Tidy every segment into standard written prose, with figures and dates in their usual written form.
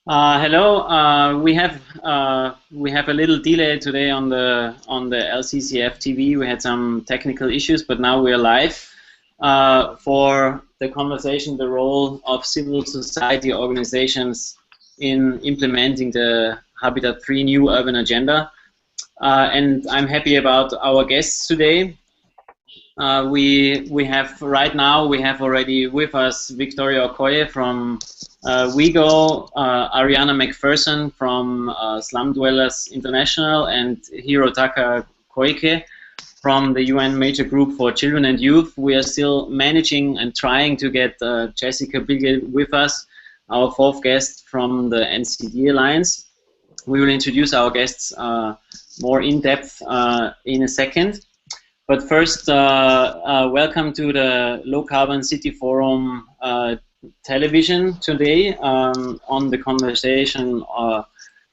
Hello. We have a little delay today on the LCCF TV. We had some technical issues, but now we are live for the conversation: the role of civil society organizations in implementing the Habitat 3 New Urban Agenda. And I'm happy about our guests today. We have right now already with us Victoria Okoye from WIEGO, Ariana MacPherson from Slum Dwellers International, and Hirotaka Koike from the UNMH Group for Children and Youth. We are still managing and trying to get Jessica Beagley with us, our fourth guest from the NCD Alliance. We will introduce our guests more in depth in a second. But first, welcome to the Low Carbon City Forum television today on the conversation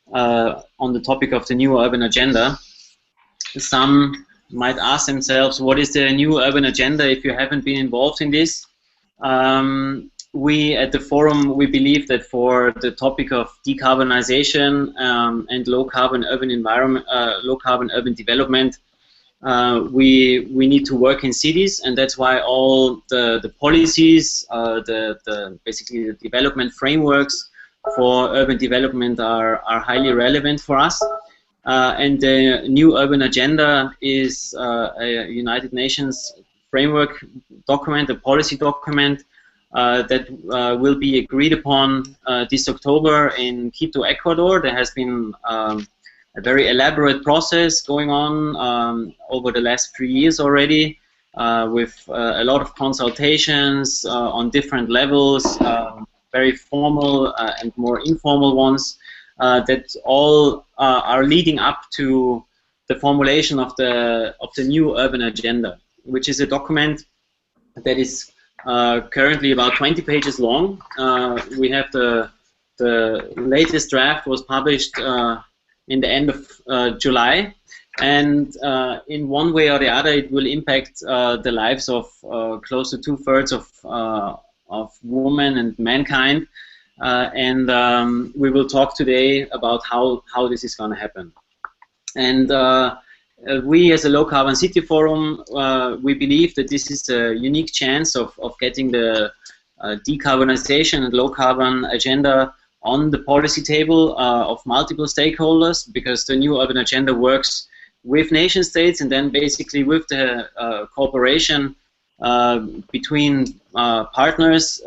on the topic of the new urban agenda. Some might ask themselves, what is the new urban agenda if you haven't been involved in this? We at the forum, we believe that for the topic of decarbonization and low carbon urban environment, low carbon urban development, we need to work in cities, and that's why all the policies, basically the development frameworks for urban development are highly relevant for us. And the new urban agenda is a United Nations framework document, a policy document that will be agreed upon this October in Quito, Ecuador. There has been a very elaborate process going on over the last 3 years already, with a lot of consultations on different levels, very formal and more informal ones, that all are leading up to the formulation of the new urban agenda, which is a document that is currently about 20 pages long. We have the latest draft was published in the end of July, and in one way or the other it will impact the lives of close to 2/3 of women and mankind, and we will talk today about how this is going to happen. And we as a Low Carbon City Forum, we believe that this is a unique chance of getting the decarbonization and low carbon agenda on the policy table of multiple stakeholders, because the new urban agenda works with nation states and then basically with the cooperation between partners.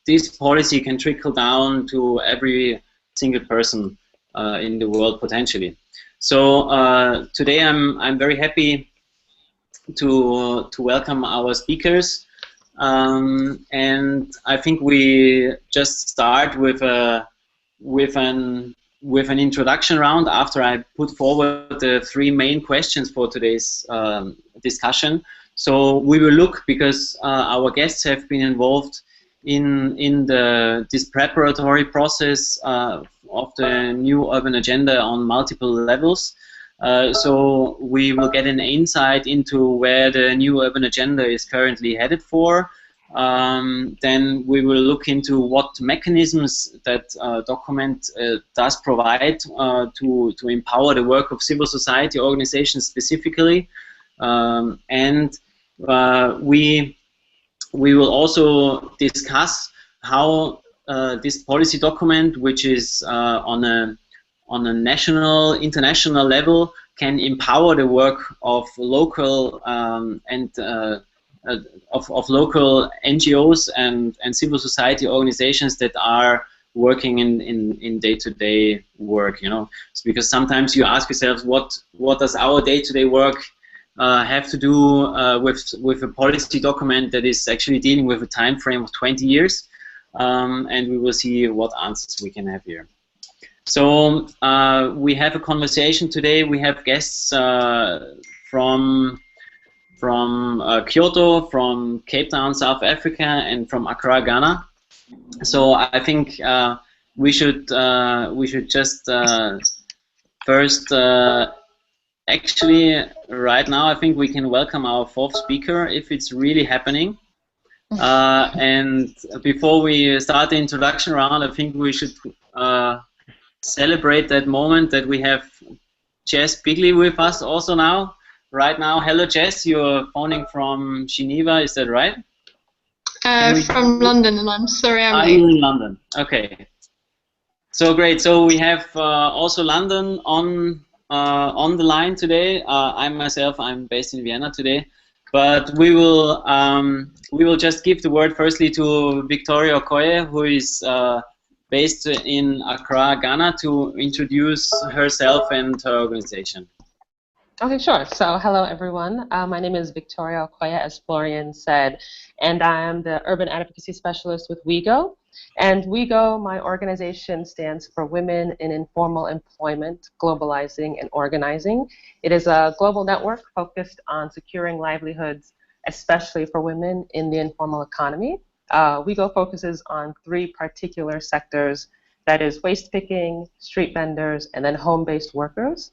This policy can trickle down to every single person in the world potentially. So today I'm very happy to welcome our speakers, and I think we just start with an introduction round after I put forward the three main questions for today's discussion. So we will look, because our guests have been involved in this preparatory process of the new urban agenda on multiple levels. So we will get an insight into where the new urban agenda is currently headed for. Then we will look into what mechanisms that document does provide to empower the work of civil society organizations specifically, and we will also discuss how this policy document, which is on a national, international level, can empower the work of local of local NGOs and civil society organizations that are working in day-to-day work. You know, it's because sometimes you ask yourselves, what does our day-to-day work have to do with a policy document that is actually dealing with a time frame of 20 years, and we will see what answers we can have here. So we have a conversation today. We have guests from Kyoto, from Cape Town, South Africa, and from Accra, Ghana. So I think we should just first. Actually, right now, I think we can welcome our fourth speaker, if it's really happening. And before we start the introduction round, I think we should celebrate that moment that we have Jess Beagley with us also now. Right now, hello Jess, you're phoning from Geneva, is that right? From London, and I'm sorry I'm late. Are you in London? Okay. So great. So we have also London on the line today. I'm based in Vienna today, but we will just give the word firstly to Victoria Okoye, who is based in Accra, Ghana, to introduce herself and her organization. Okay, sure. So hello, everyone. My name is Victoria Okoye, as Florian said, and I am the Urban Advocacy Specialist with WIEGO. And WIEGO, my organization, stands for Women in Informal Employment, Globalizing, and Organizing. It is a global network focused on securing livelihoods, especially for women in the informal economy. WIEGO focuses on 3 particular sectors, that is waste picking, street vendors, and then home-based workers.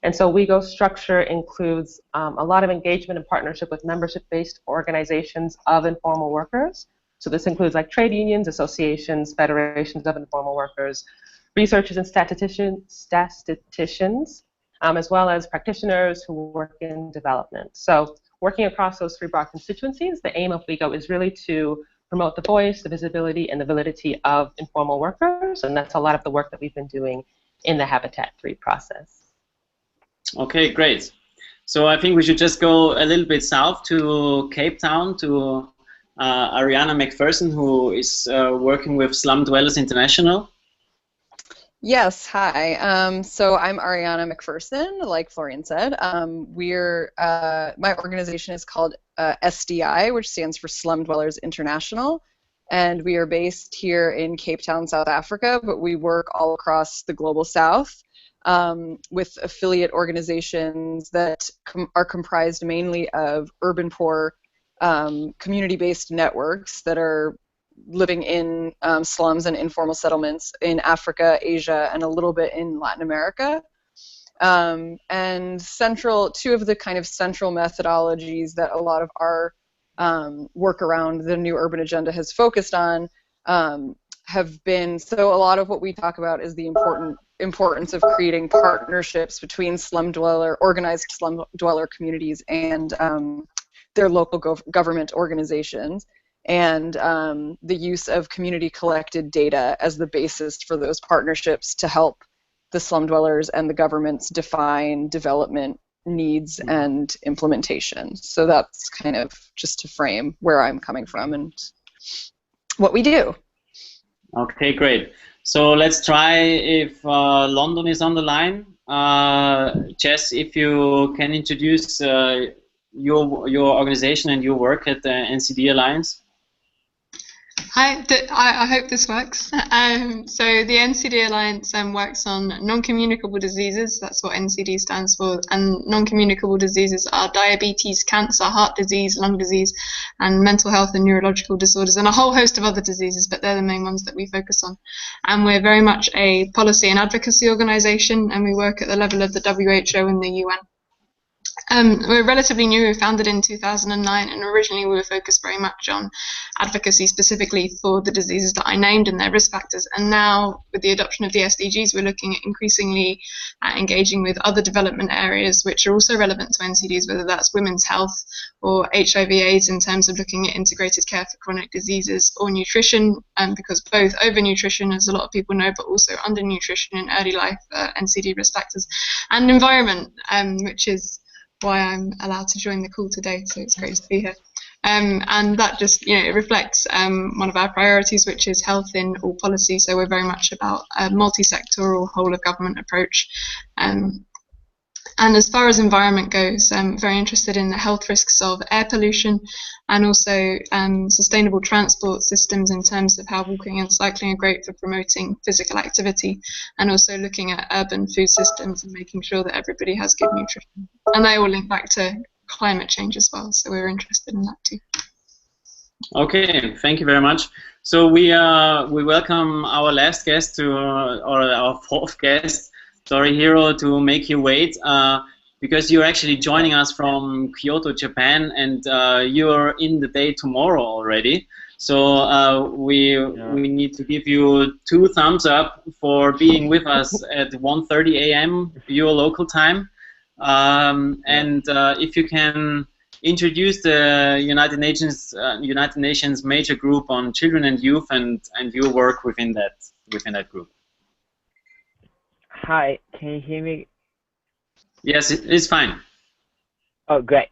And so WIEGO's structure includes a lot of engagement and partnership with membership-based organizations of informal workers. So this includes like trade unions, associations, federations of informal workers, researchers and statisticians, as well as practitioners who work in development. So working across those 3 broad constituencies, the aim of WIEGO is really to promote the voice, the visibility, and the validity of informal workers. And that's a lot of the work that we've been doing in the Habitat 3 process. Okay, great. So I think we should just go a little bit south to Cape Town to Ariana MacPherson, who is working with Slum Dwellers International. Yes, hi. So I'm Ariana MacPherson, like Florian said. My organization is called SDI, which stands for Slum Dwellers International, and we are based here in Cape Town, South Africa, but we work all across the global South. With affiliate organizations that are comprised mainly of urban poor community-based networks that are living in slums and informal settlements in Africa, Asia, and a little bit in Latin America. And 2 of the kind of central methodologies that a lot of our work around the New Urban Agenda has focused on have been, so a lot of what we talk about is the importance of creating partnerships between organized slum dweller communities and their local government organizations, and the use of community collected data as the basis for those partnerships to help the slum dwellers and the governments define development needs and implementation. So that's kind of just to frame where I'm coming from and what we do. Okay, great. So let's try if London is on the line. Jess, if you can introduce your organization and your work at the NCD Alliance. Hi, I hope this works. So the NCD Alliance works on non-communicable diseases. That's what NCD stands for. And non-communicable diseases are diabetes, cancer, heart disease, lung disease, and mental health and neurological disorders, and a whole host of other diseases, but they're the main ones that we focus on. And we're very much a policy and advocacy organization, and we work at the level of the WHO and the UN. We're relatively new. We were founded in 2009, and originally we were focused very much on advocacy specifically for the diseases that I named and their risk factors. And now, with the adoption of the SDGs, we're looking at increasingly engaging with other development areas which are also relevant to NCDs, whether that's women's health or HIV/AIDS in terms of looking at integrated care for chronic diseases, or nutrition, because both overnutrition, as a lot of people know, but also undernutrition in early life NCD risk factors, and environment, which is why I'm allowed to join the call today, so it's great to be here. And that just, it reflects one of our priorities, which is health in all policy. So we're very much about a multi-sectoral, whole of government approach. And as far as environment goes, I'm very interested in the health risks of air pollution, and also sustainable transport systems in terms of how walking and cycling are great for promoting physical activity, and also looking at urban food systems and making sure that everybody has good nutrition. And they all link back to climate change as well, so we're interested in that too. Okay, thank you very much. So we welcome our last guest to, or our fourth guest. Sorry, Hiro, to make you wait. because you're actually joining us from Kyoto, Japan, and you're in the day tomorrow already. So we need to give you 2 thumbs up for being with us at 1:30 a.m. your local time. And if you can introduce the United Nations major group on children and youth, and your work within that group. Hi, can you hear me? Yes, it's fine. Oh, great.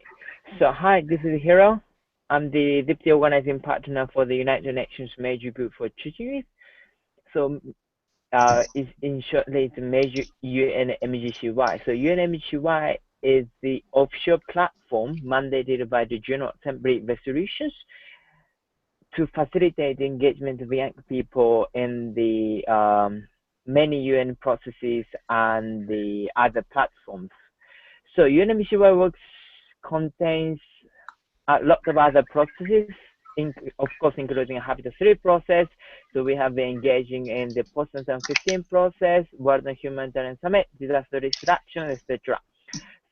So, hi, this is Hiro. I'm the Deputy Organizing Partner for the United Nations Major Group for Children Youth. So, in shortly, it's a major UNMHCY. So, UNMHCY is the offshore platform mandated by the General Assembly resolutions to facilitate the engagement of young people in the many UN processes and the other platforms. So UNMHCY works contains a lot of other processes, of course, including a Habitat 3 process. So we have been engaging in the post-2015 process, World Humanitarian Summit, disaster risk reduction, etc.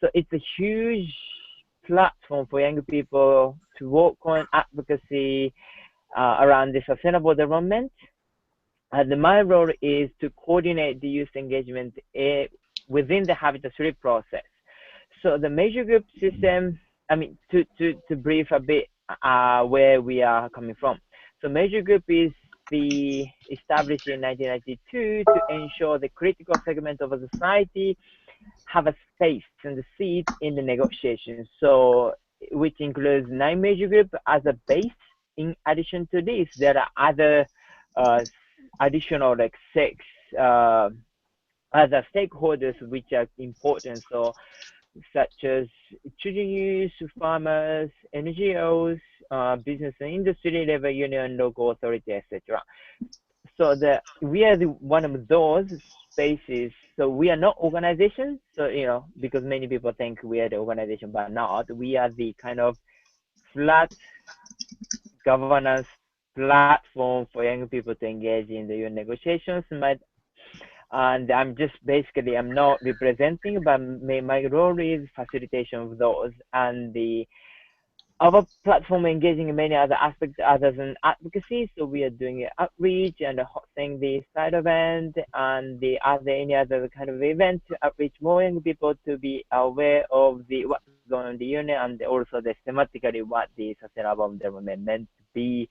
So it's a huge platform for young people to work on advocacy around the sustainable development. And my role is to coordinate the youth engagement within the Habitat 3 process. So the major group system, I mean, to brief a bit where we are coming from. So major group is established in 1992 to ensure the critical segment of a society have a space and a seat in the negotiations. So which includes 9 major groups as a base. In addition to this, there are other additional like 6 other stakeholders which are important. So such as children youth, farmers, NGOs, business and industry level union, local authority, etc. So we are one of those spaces. So we are not organizations. So because many people think we are the organization, but not. We are the kind of flat governance platform for young people to engage in the UN negotiations. And I'm just basically, I'm not representing, but my role is facilitation of those. And our platform engaging in many other aspects other than advocacy. So we are doing outreach and hosting the side event and any other kind of event to outreach more young people to be aware of what's going on in the union, and also thematically what the sustainable development meant to be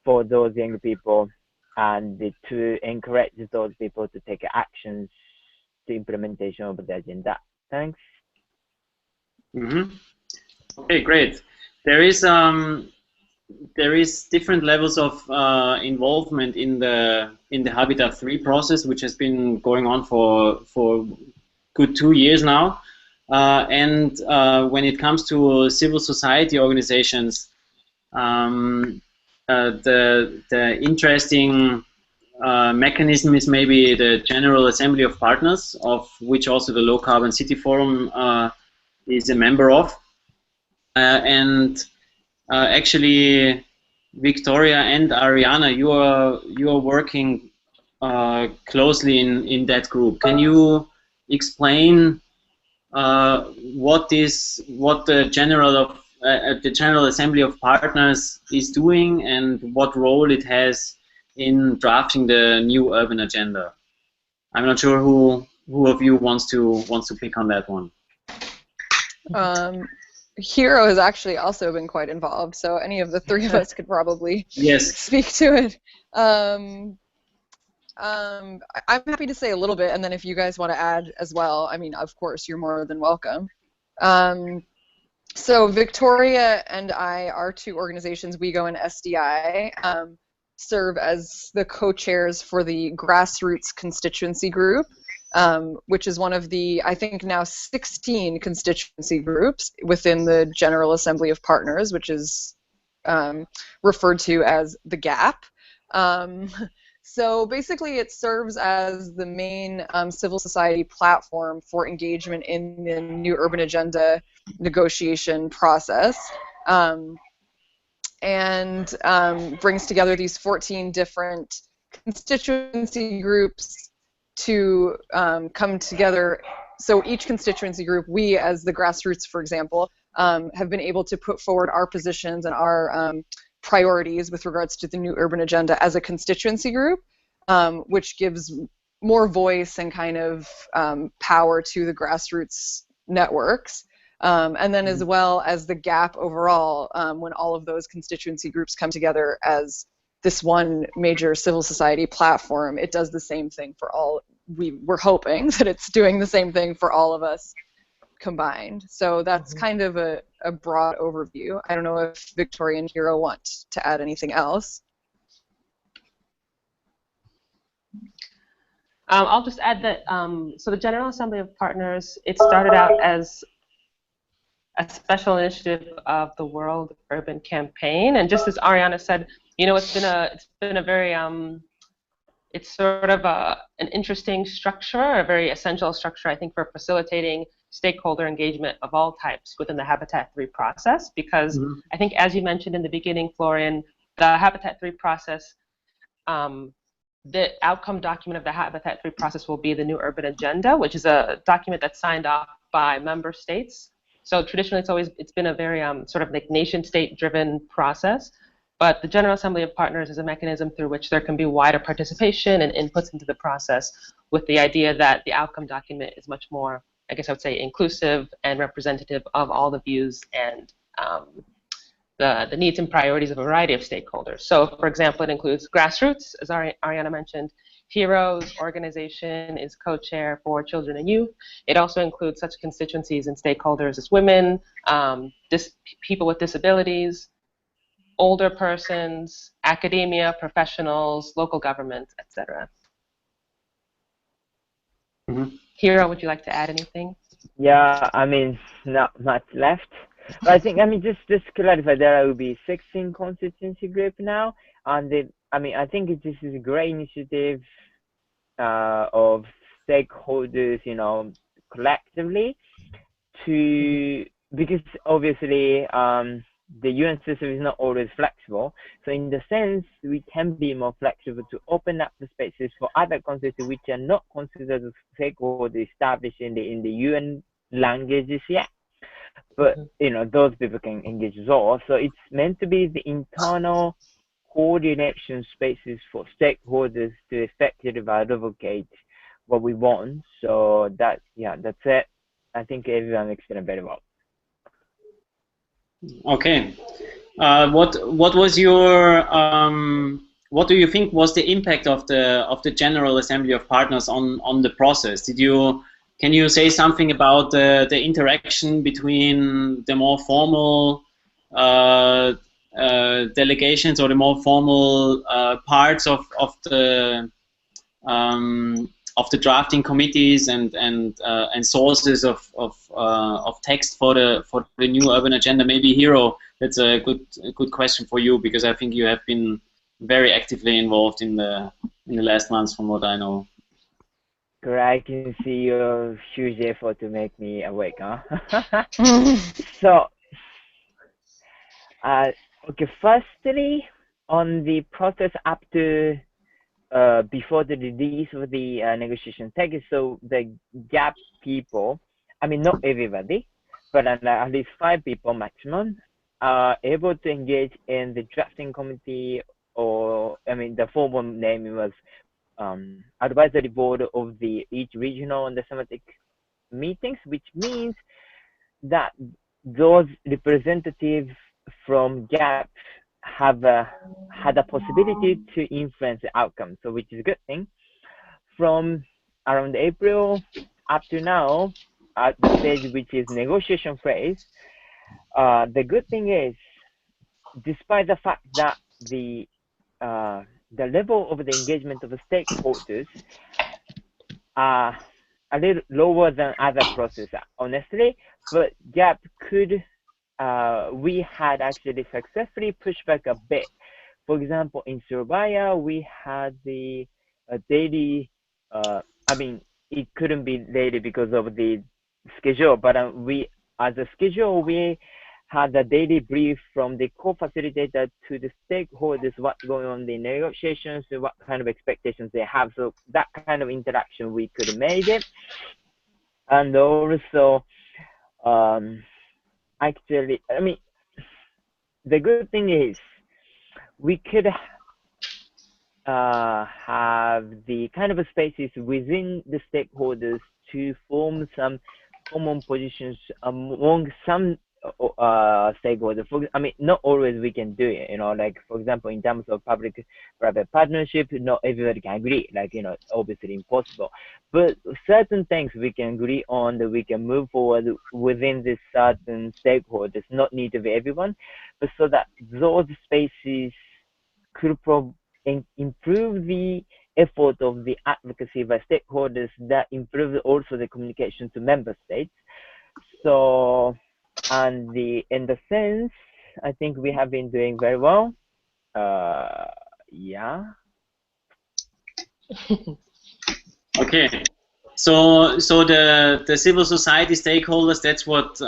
for those young people, and to encourage those people to take actions to implementation of the agenda. Thanks. Okay, great. There is different levels of involvement in the Habitat 3 process, which has been going on for good 2 years now. And when it comes to civil society organizations, the interesting mechanism is maybe the General Assembly of Partners, of which also the Low Carbon City Forum is a member of. Actually, Victoria and Ariana, you are working closely in that group. Can you explain what the General Assembly of Partners is doing, and what role it has in drafting the new urban agenda? I'm not sure who of you wants to pick on that one. Hiro has actually also been quite involved, so any of the 3 of us could probably speak to it. I'm happy to say a little bit, and then if you guys want to add as well, I mean, of course, you're more than welcome. So Victoria and I, our 2 organizations, WIEGO and SDI, serve as the co-chairs for the Grassroots Constituency Group, which is one of the, I think now 16 constituency groups within the General Assembly of Partners, which is referred to as the GAP. So basically it serves as the main civil society platform for engagement in the new urban agenda negotiation process, and brings together these 14 different constituency groups to come together so each constituency group, we as the grassroots, for example, have been able to put forward our positions and our priorities with regards to the new urban agenda as a constituency group, which gives more voice and kind of power to the grassroots networks. And then as well as the gap overall, when all of those constituency groups come together as this one major civil society platform, it does the same thing for all. We're hoping that it's doing the same thing for all of us combined. So that's kind of a broad overview. I don't know if Victoria and Hiro want to add anything else. I'll just add that, so the General Assembly of Partners, it started out as a special initiative of the World Urban Campaign, and just as Ariana said, you know, it's been a very it's sort of an interesting structure, a very essential structure, I think, for facilitating stakeholder engagement of all types within the Habitat 3 process, because I think, as you mentioned in the beginning, Florian, the Habitat 3 process, the outcome document of the Habitat 3 process will be the new urban agenda, which is a document that's signed off by member states. So traditionally, it's been a very sort of like nation-state driven process, but the General Assembly of Partners is a mechanism through which there can be wider participation and inputs into the process, with the idea that the outcome document is much more, I guess I would say, inclusive and representative of all the views and the needs and priorities of a variety of stakeholders. So, for example, it includes grassroots, as Ariana mentioned. Heroes organization is co-chair for children and youth. It also includes such constituencies and stakeholders as women, people with disabilities, older persons, academia, professionals, local governments, etc. Hiro, would you like to add anything? Yeah, I mean, not much left. But I think, I mean, just to clarify, there will be 16 constituency group now, and I think this is a great initiative of stakeholders, you know, collectively, because obviously the UN system is not always flexible. So in the sense, we can be more flexible to open up the spaces for other constituencies which are not considered stakeholders established in the UN languages yet. But you know, those people can engage as well. So it's meant to be the internal coordination spaces for stakeholders to effectively advocate what we want. So that's it. I think everyone explained very well. Okay. What was your what do you think was the impact of the General Assembly of Partners on the process? Can you say something about the interaction between the more formal delegations or the more formal parts of the drafting committees and sources of text for the new urban agenda? Maybe Hiro, that's a good question for you, because I think you have been very actively involved in the last months, from what I know. I can see your huge effort to make me awake, huh? So, okay, firstly, on the process up to before the release of the negotiation text, so the GAP people, I mean, not everybody, but at least 5 people maximum, are able to engage in the drafting committee, or, I mean, the formal name was advisory board of each regional and the thematic meetings, which means that those representatives from GAP have had a possibility to influence the outcome, so which is a good thing. From around April up to now, at the stage which is negotiation phase, the good thing is, despite the fact that the level of the engagement of the stakeholders are a little lower than other processes, honestly, but GAP could, we had actually successfully pushed back a bit. For example, in Surabaya, we had the daily, I mean, it couldn't be daily because of the schedule, but as a schedule, we had a daily brief from the co-facilitator to the stakeholders, what's going on in the negotiations, what kind of expectations they have. So that kind of interaction we could have made it. And also, actually, I mean, the good thing is we could have the kind of spaces within the stakeholders to form some common positions among some stakeholders. I mean, not always we can do it, like, for example, in terms of public-private partnership, not everybody can agree, like, obviously impossible. But certain things we can agree on, that we can move forward within this certain stakeholders, not need to be everyone, but so that those spaces could improve the effort of the advocacy by stakeholders, that improve also the communication to member states. So, and in the sense, I think we have been doing very well. Yeah. Okay. So the civil society stakeholders, that's what.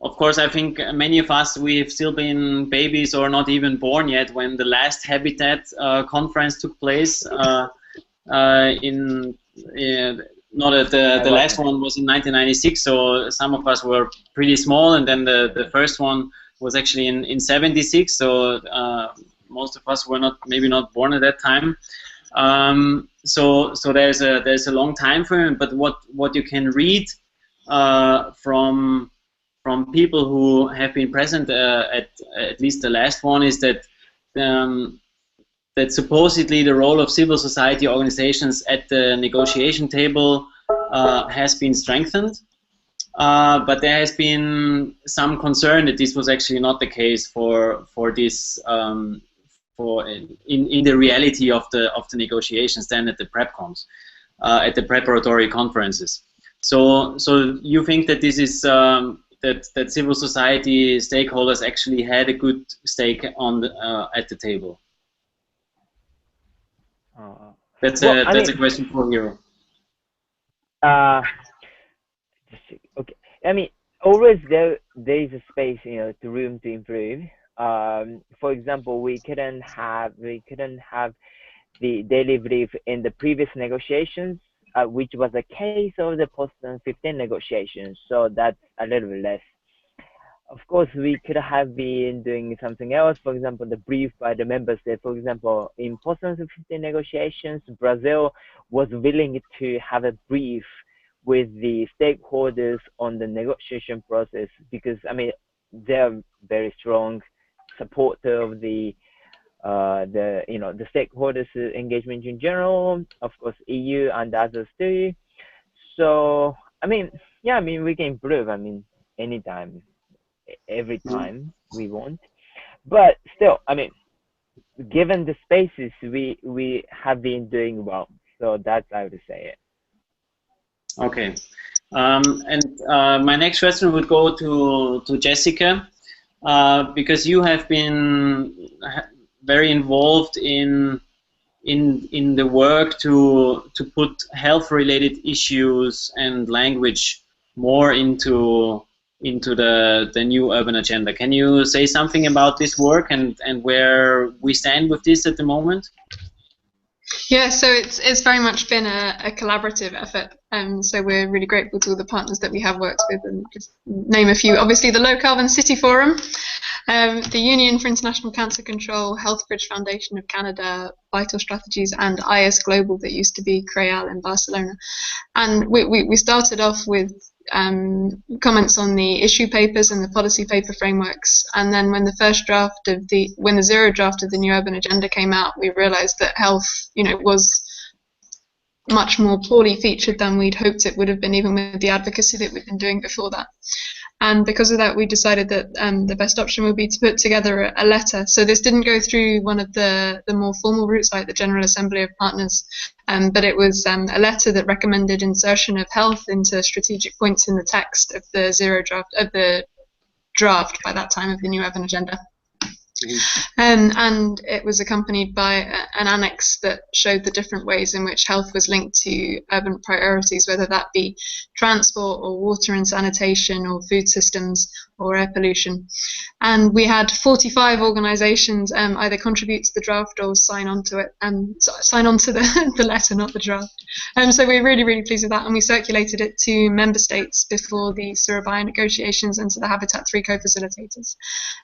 Of course, I think many of us, we've still been babies or not even born yet when the last Habitat conference took place. The last one was in 1996, so some of us were pretty small, and then the first one was actually in 76, so most of us were maybe not born at that time. So there's a long time frame, but what you can read from people who have been present at least the last one is that that supposedly the role of civil society organizations at the negotiation table has been strengthened, but there has been some concern that this was actually not the case for this in the reality of the negotiations then at the PrepCons, at the preparatory conferences. So you think that this is that civil society stakeholders actually had a good stake on at the table? That's a question for Hiro. Okay. I mean, always there is a space, to room to improve. For example, we couldn't have the daily brief in the previous negotiations, which was the case of the post-2015 negotiations. So that's a little bit less. Of course, we could have been doing something else. For example, the brief by the member state. For example, in post-2015 negotiations, Brazil was willing to have a brief with the stakeholders on the negotiation process, because I mean they're very strong supporter of the stakeholders engagement in general, of course EU and others too. So I mean, yeah, I mean we can improve. I mean anytime, every time we want, but still, I mean, given the spaces, we have been doing well. So that's how to say it. Okay, and my next question would go to Jessica, because you have been very involved in the work to put health-related issues and language more into the new urban agenda. Can you say something about this work and where we stand with this at the moment? Yeah, so it's very much been a collaborative effort. So we're really grateful to all the partners that we have worked with, and just name a few. Obviously, the Low Carbon City Forum, the Union for International Cancer Control, Healthbridge Foundation of Canada, Vital Strategies, and IS Global, that used to be CREAL in Barcelona. And we started off with comments on the issue papers and the policy paper frameworks, and then when the zero draft of the new urban agenda came out, we realized that health, was much more poorly featured than we'd hoped it would have been, even with the advocacy that we'd been doing before that. And because of that, we decided that the best option would be to put together a letter. So this didn't go through one of the more formal routes like the General Assembly of Partners, but it was a letter that recommended insertion of health into strategic points in the text of the draft by that time of the new urban agenda. And it was accompanied by an annex that showed the different ways in which health was linked to urban priorities, whether that be transport or water and sanitation or food systems or air pollution. And we had 45 organisations either contribute to the draft or sign on to it, sign on to the letter, not the draft. So we're really, really pleased with that, and we circulated it to member states before the Surabaya negotiations and to the Habitat 3 co-facilitators.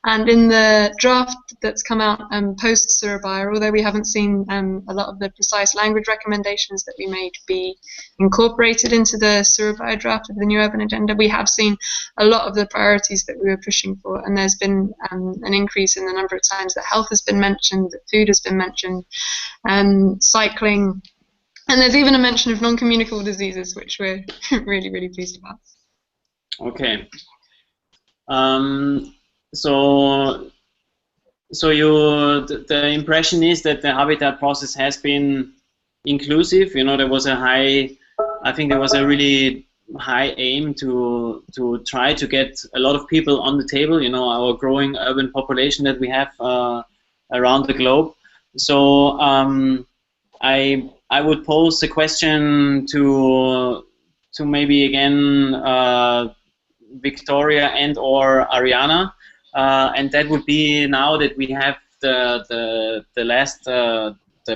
And in the draft that's come out post Surabaya, although we haven't seen a lot of the precise language recommendations that we made be incorporated into the Surabaya draft of the new urban agenda, we have seen a lot of the priorities that we were pushing for, and there's been an increase in the number of times that health has been mentioned, that food has been mentioned, cycling, and there's even a mention of non-communicable diseases, which we're really, really pleased about. Okay. So the impression is that the habitat process has been inclusive. You know, there was I think there was a really high aim to try to get a lot of people on the table. You know, our growing urban population that we have around the globe. So I would pose a question to maybe again Victoria and or Ariana, and that would be, now that we have the last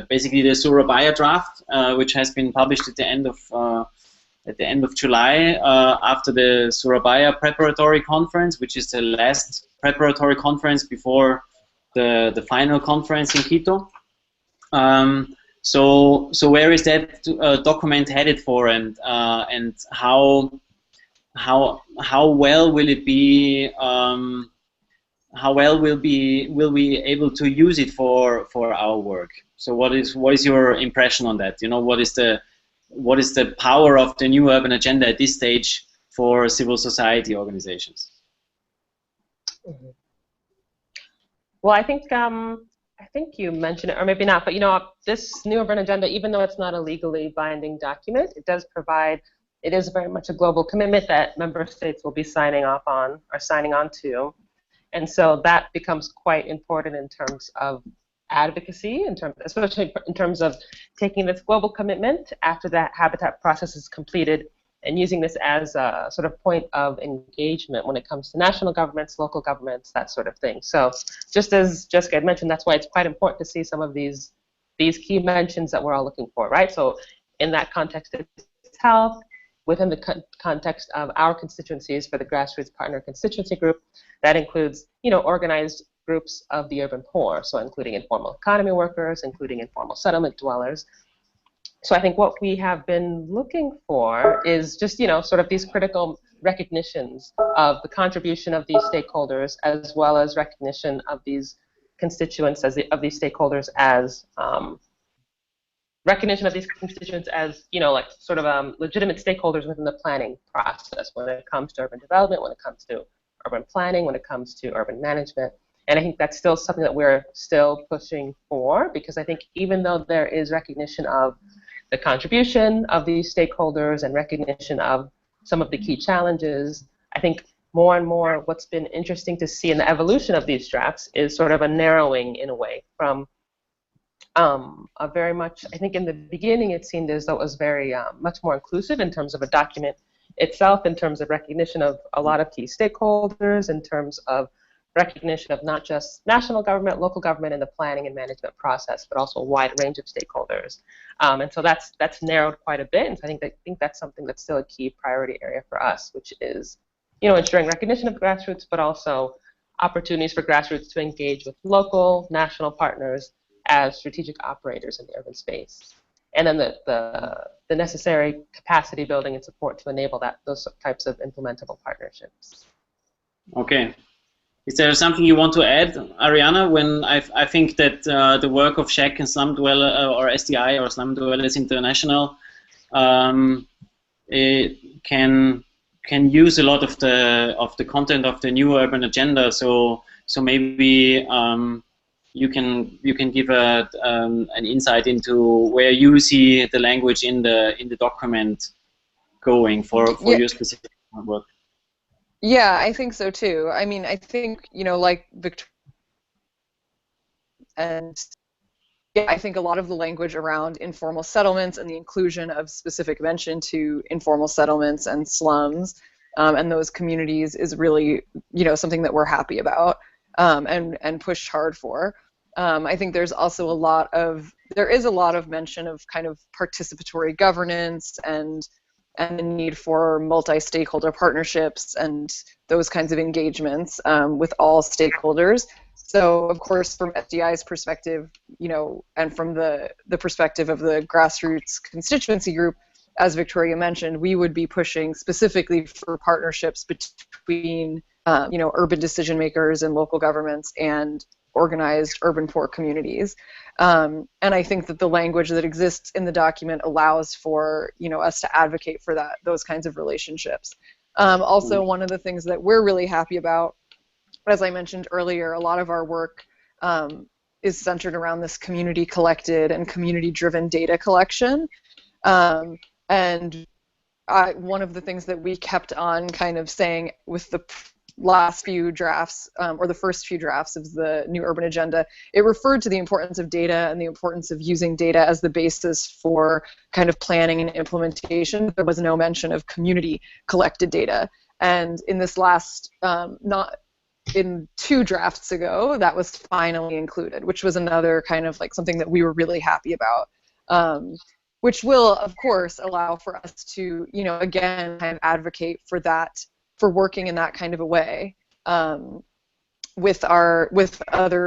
basically the Surabaya draft, which has been published at the end of July, after the Surabaya preparatory conference, which is the last preparatory conference before the final conference in Quito. So where is that document headed for, and how well will it be? How well will we able to use it for our work? So what is your impression on that? You know, what is the power of the new urban agenda at this stage for civil society organizations? Well, I think you mentioned it, or maybe not, but you know, this new urban agenda, even though it's not a legally binding document, it does provide, it is very much a global commitment that member states will be signing off on or signing on to. And so that becomes quite important in terms of advocacy, especially in terms of taking this global commitment after that habitat process is completed and using this as a sort of point of engagement when it comes to national governments, local governments, that sort of thing. So just as Jessica had mentioned, that's why it's quite important to see some of these key mentions that we're all looking for, right? So in that context, it's health, within the context of our constituencies for the grassroots partner constituency group, that includes, you know, organized groups of the urban poor, so including informal economy workers, including informal settlement dwellers. So I think what we have been looking for is just, you know, sort of these critical recognitions of the contribution of these stakeholders, as well as recognition of these constituents of these stakeholders as recognition of these constituents as, you know, like sort of legitimate stakeholders within the planning process when it comes to urban development, when it comes to urban planning, when it comes to urban management. And I think that's still something that we're still pushing for, because I think even though there is recognition of the contribution of these stakeholders and recognition of some of the key challenges, I think more and more what's been interesting to see in the evolution of these drafts is sort of a narrowing in a way from a very much, I think in the beginning it seemed as though it was very much more inclusive in terms of a document itself, in terms of recognition of a lot of key stakeholders, in terms of recognition of not just national government, local government in the planning and management process, but also a wide range of stakeholders. And so that's narrowed quite a bit, and so I think that's something that's still a key priority area for us, which is, you know, ensuring recognition of grassroots, but also opportunities for grassroots to engage with local, national partners as strategic operators in the urban space, and then the necessary capacity building and support to enable those types of implementable partnerships. Okay. Is there something you want to add, Ariana? When I think that the work of SHAC and Slum Dweller or SDI or Slum Dwellers International it can use a lot of the content of the new urban agenda. So maybe you can give an insight into where you see the language in the document going for your specific work. Yeah, I think so too. I mean, I think, you know, like Victoria, and yeah, I think a lot of the language around informal settlements and the inclusion of specific mention to informal settlements and slums and those communities is really, something that we're happy about, and pushed hard for. I think there's also there is a lot of mention of kind of participatory governance and the need for multi-stakeholder partnerships and those kinds of engagements with all stakeholders. So, of course, from SDI's perspective, and from the perspective of the grassroots constituency group, as Victoria mentioned, we would be pushing specifically for partnerships between, urban decision makers and local governments and organized urban poor communities. And I think that the language that exists in the document allows for, us to advocate for those kinds of relationships. Also, one of the things that we're really happy about, as I mentioned earlier, a lot of our work is centered around this community collected and community driven data collection. And one of the things that we kept on kind of saying with the last few drafts, or the first few drafts of the new urban agenda, it referred to the importance of data and the importance of using data as the basis for kind of planning and implementation. There was no mention of community collected data. And in this last, not in 2 drafts ago, that was finally included, which was another kind of like something that we were really happy about. Which will, of course, allow for us to, again, kind of advocate for that, for working in that kind of a way with other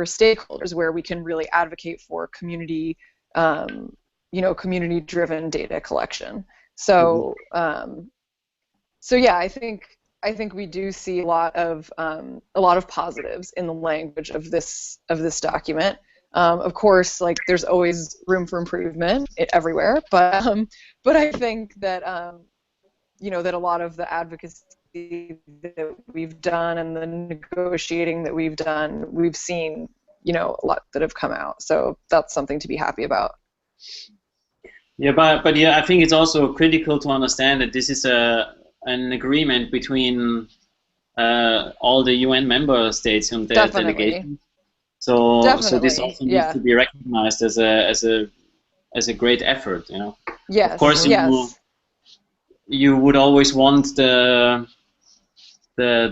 stakeholders, where we can really advocate for community, community-driven data collection. So, yeah, I think we do see a lot of positives in the language of this document. Of course, like there's always room for improvement everywhere, but I think that that a lot of the advocacy that we've done and the negotiating that we've done, we've seen a lot that have come out. So that's something to be happy about. Yeah, but yeah, I think it's also critical to understand that this is an agreement between all the UN member states and their delegation. So this also needs to be recognized as a great effort, Yes. Of course, you would always want the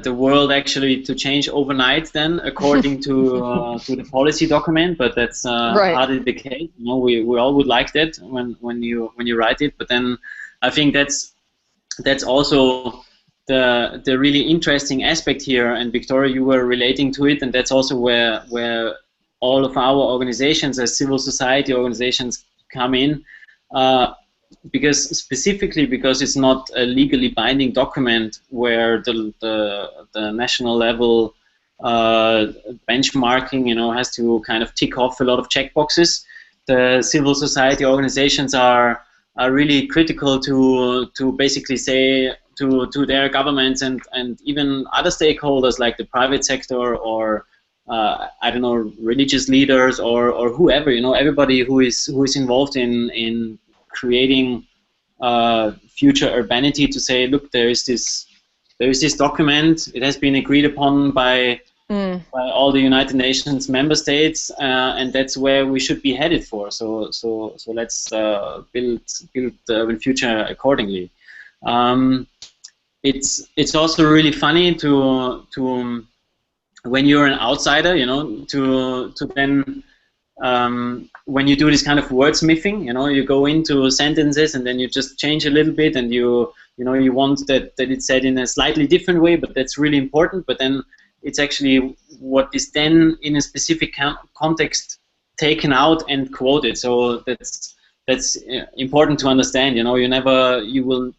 world actually to change overnight, then, according to the policy document. But that's hardly the case. We all would like that when you write it. But then I think that's also the really interesting aspect here, and Victoria, you were relating to it, and that's also where all of our organizations as civil society organizations come in, because it's not a legally binding document where the national level benchmarking has to kind of tick off a lot of checkboxes. The civil society organizations are really critical to basically say to their governments and even other stakeholders like the private sector or I don't know, religious leaders or whoever, everybody who is involved in creating future urbanity, to say, look, there is this document. It has been agreed upon by all the United Nations member states, and that's where we should be headed for. So let's build the urban future accordingly. It's also really funny to when you're an outsider, to then when you do this kind of wordsmithing, you go into sentences and then you just change a little bit, and you want that it's said in a slightly different way, but that's really important. But then it's actually what is then in a specific context taken out and quoted. So that's important to understand. You will,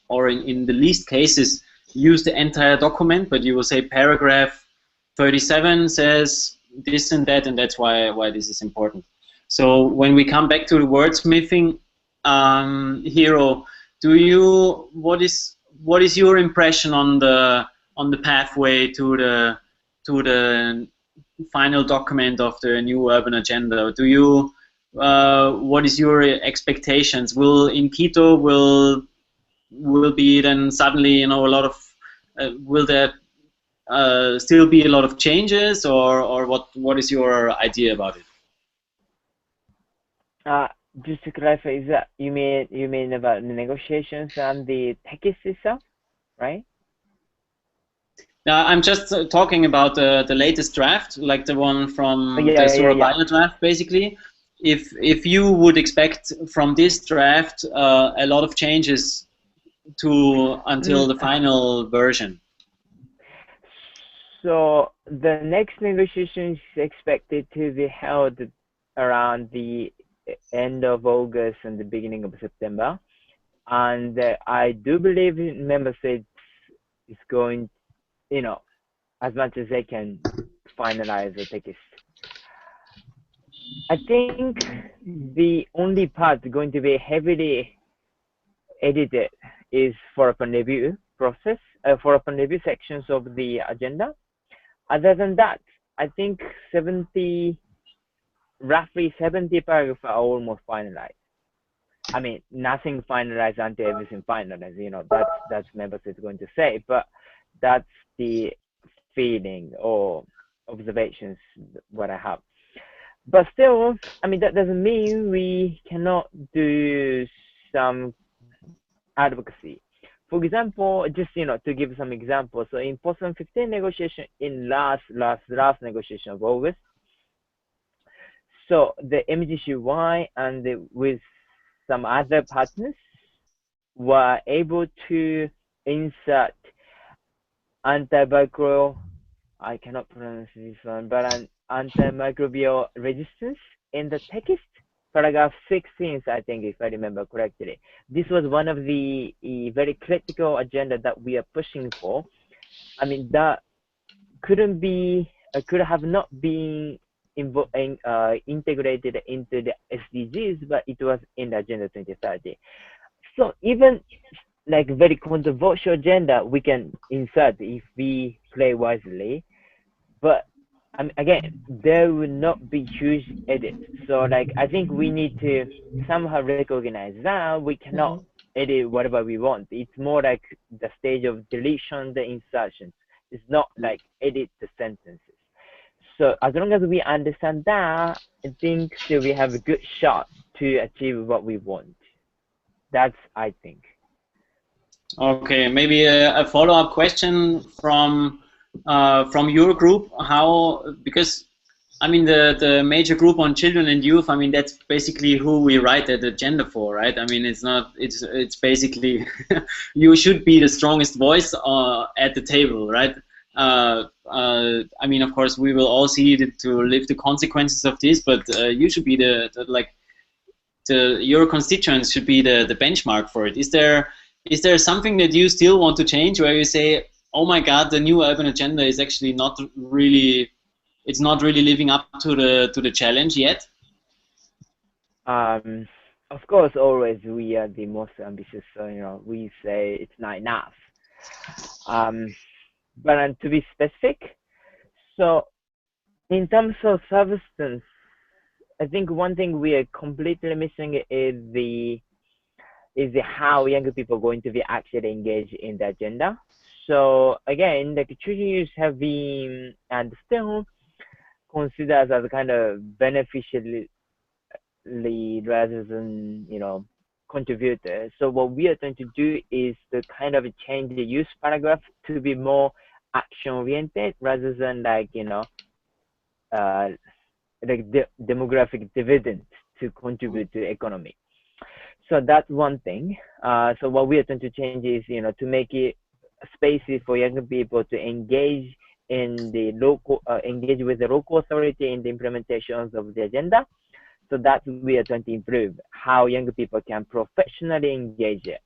or in the least cases, use the entire document, but you will say paragraph 37 says this and that, and that's why this is important. So when we come back to the wordsmithing, Hiro, what is your impression on the pathway to the final document of the new urban agenda? What is your expectations? In Quito will be then suddenly a lot of will there still be a lot of changes, or what is your idea about it? Just to clarify, is that you mean about the negotiations and the text itself, right? I'm just talking about the latest draft, like the one from the Surabaya draft, basically. If you would expect from this draft a lot of changes until the final version. So the next negotiation is expected to be held around the end of August and the beginning of September, and I do believe member states is going, as much as they can finalize the text. I think the only part going to be heavily edited is for open review process, for open review sections of the agenda. Other than that, I think roughly 70 paragraphs are almost finalized. I mean, nothing finalized until everything finalized. That's member states going to say, but that's the feeling or observations what I have. But still, I mean, that doesn't mean we cannot do some advocacy. For example, just to give some examples. So in post-2015 negotiation, in last negotiation of August, so the MGCY and with some other partners were able to insert antimicrobial, I cannot pronounce this one, but antimicrobial resistance in the text, paragraph 16, I think, if I remember correctly. This was one of the very critical agenda that we are pushing for. I mean, that could have not been integrated into the SDGs, but it was in the Agenda 2030. So even like very controversial agenda, we can insert if we play wisely. But again, there will not be huge edits. So like I think we need to somehow recognize that we cannot edit whatever we want. It's more like the stage of deletion, the insertions. It's not like edit the sentences. So as long as we understand that, I think still we have a good shot to achieve what we want. That's, I think. Okay, maybe a follow-up question from your group. Because I mean the major group on children and youth, I mean that's basically who we write that agenda for, right? I mean it's basically you should be the strongest voice at the table, right? I mean, of course, we will all see to live the consequences of this, but you should be your constituents should be the benchmark for it. Is there something that you still want to change, where you say, oh my God, the new urban agenda is actually not really living up to the challenge yet? Of course, always we are the most ambitious, so we say it's not enough. But to be specific, so in terms of substance, I think one thing we are completely missing is how younger people are going to be actually engaged in the agenda. So again, the children youth have been and still considered as a kind of beneficially rather than contributor. So what we are trying to do is to kind of change the use paragraph to be more action oriented rather than like demographic dividend to contribute to the economy. So that's one thing. So what we are trying to change is to make it spaces for younger people to engage in the engage with the local authority in the implementations of the agenda. So that's what we are trying to improve, how younger people can professionally engage it.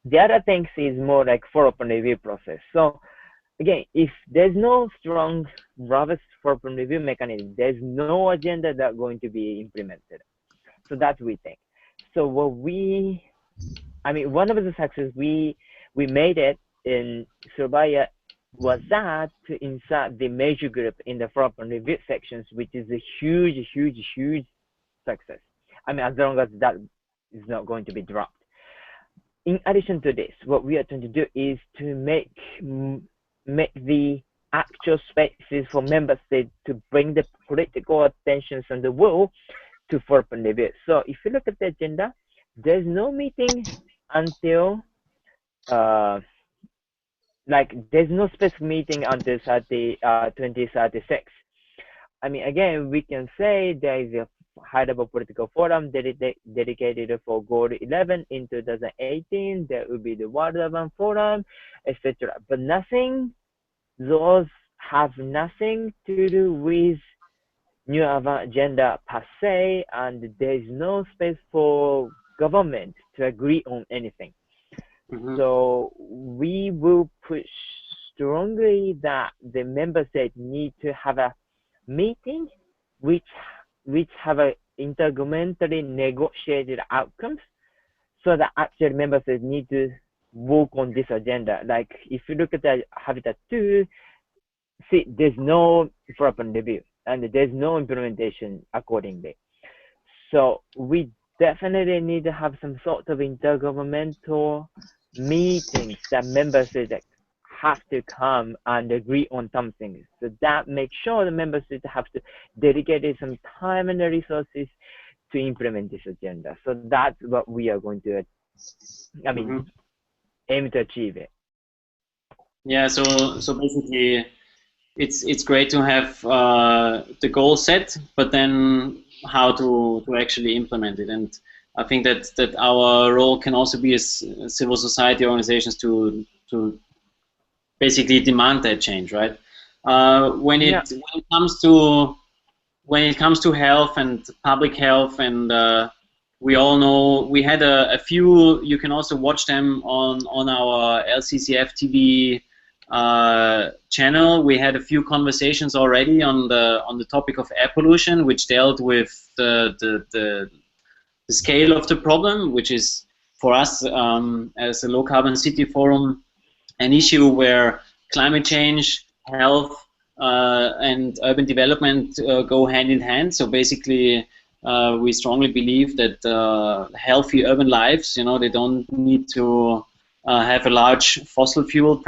The other things is more like for open review process. So again, if there's no strong, robust for open review mechanism, there's no agenda that's going to be implemented. So that's what we think. So what one of the successes we made it in Surabaya was that to insert the major group in the open review sections, which is a huge success. I mean, as long as that is not going to be dropped. In addition to this, what we are trying to do is to make the actual spaces for member states to bring the political attentions and the will to open review. So if you look at the agenda, there's no meeting until like there's no specific meeting until 2036. I mean, again, we can say there is a high-level political forum dedicated for Goal 11 in 2018. There will be the World Urban Forum, etc. But those have nothing to do with New Urban Agenda per se, and there is no space for government to agree on anything. So we will push strongly that the member states need to have a meeting which have a intergovernmentally negotiated outcomes, so that actual member states need to work on this agenda. Like if you look at the Habitat 2, see, there's no proper review and there's no implementation accordingly. So we definitely need to have some sort of intergovernmental meetings that member states have to come and agree on something. So that makes sure the member states have to dedicate some time and resources to implement this agenda. So that's what we are going to, aim to achieve it. Yeah. So basically, it's great to have the goal set, but then how to actually implement it. And I think that our role can also be as civil society organizations to basically demand that change, right? When it comes to health and public health, and we all know we had a few. You can also watch them on our LCCF TV channel. We had a few conversations already on the topic of air pollution, which dealt with the scale of the problem, which is for us as a low carbon city forum an issue where climate change, health, and urban development go hand in hand. So basically, we strongly believe that healthy urban lives, they don't need to have a large fossil fuel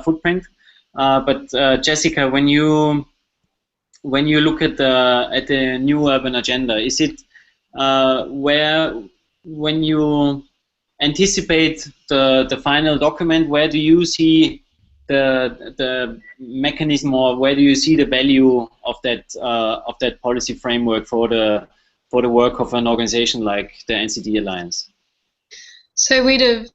footprint. But Jessica, when you look at the new urban agenda, is it when you anticipate the final document, where do you see the mechanism, or where do you see the value of that policy framework for the work of an organization like the NCD Alliance? So we'd have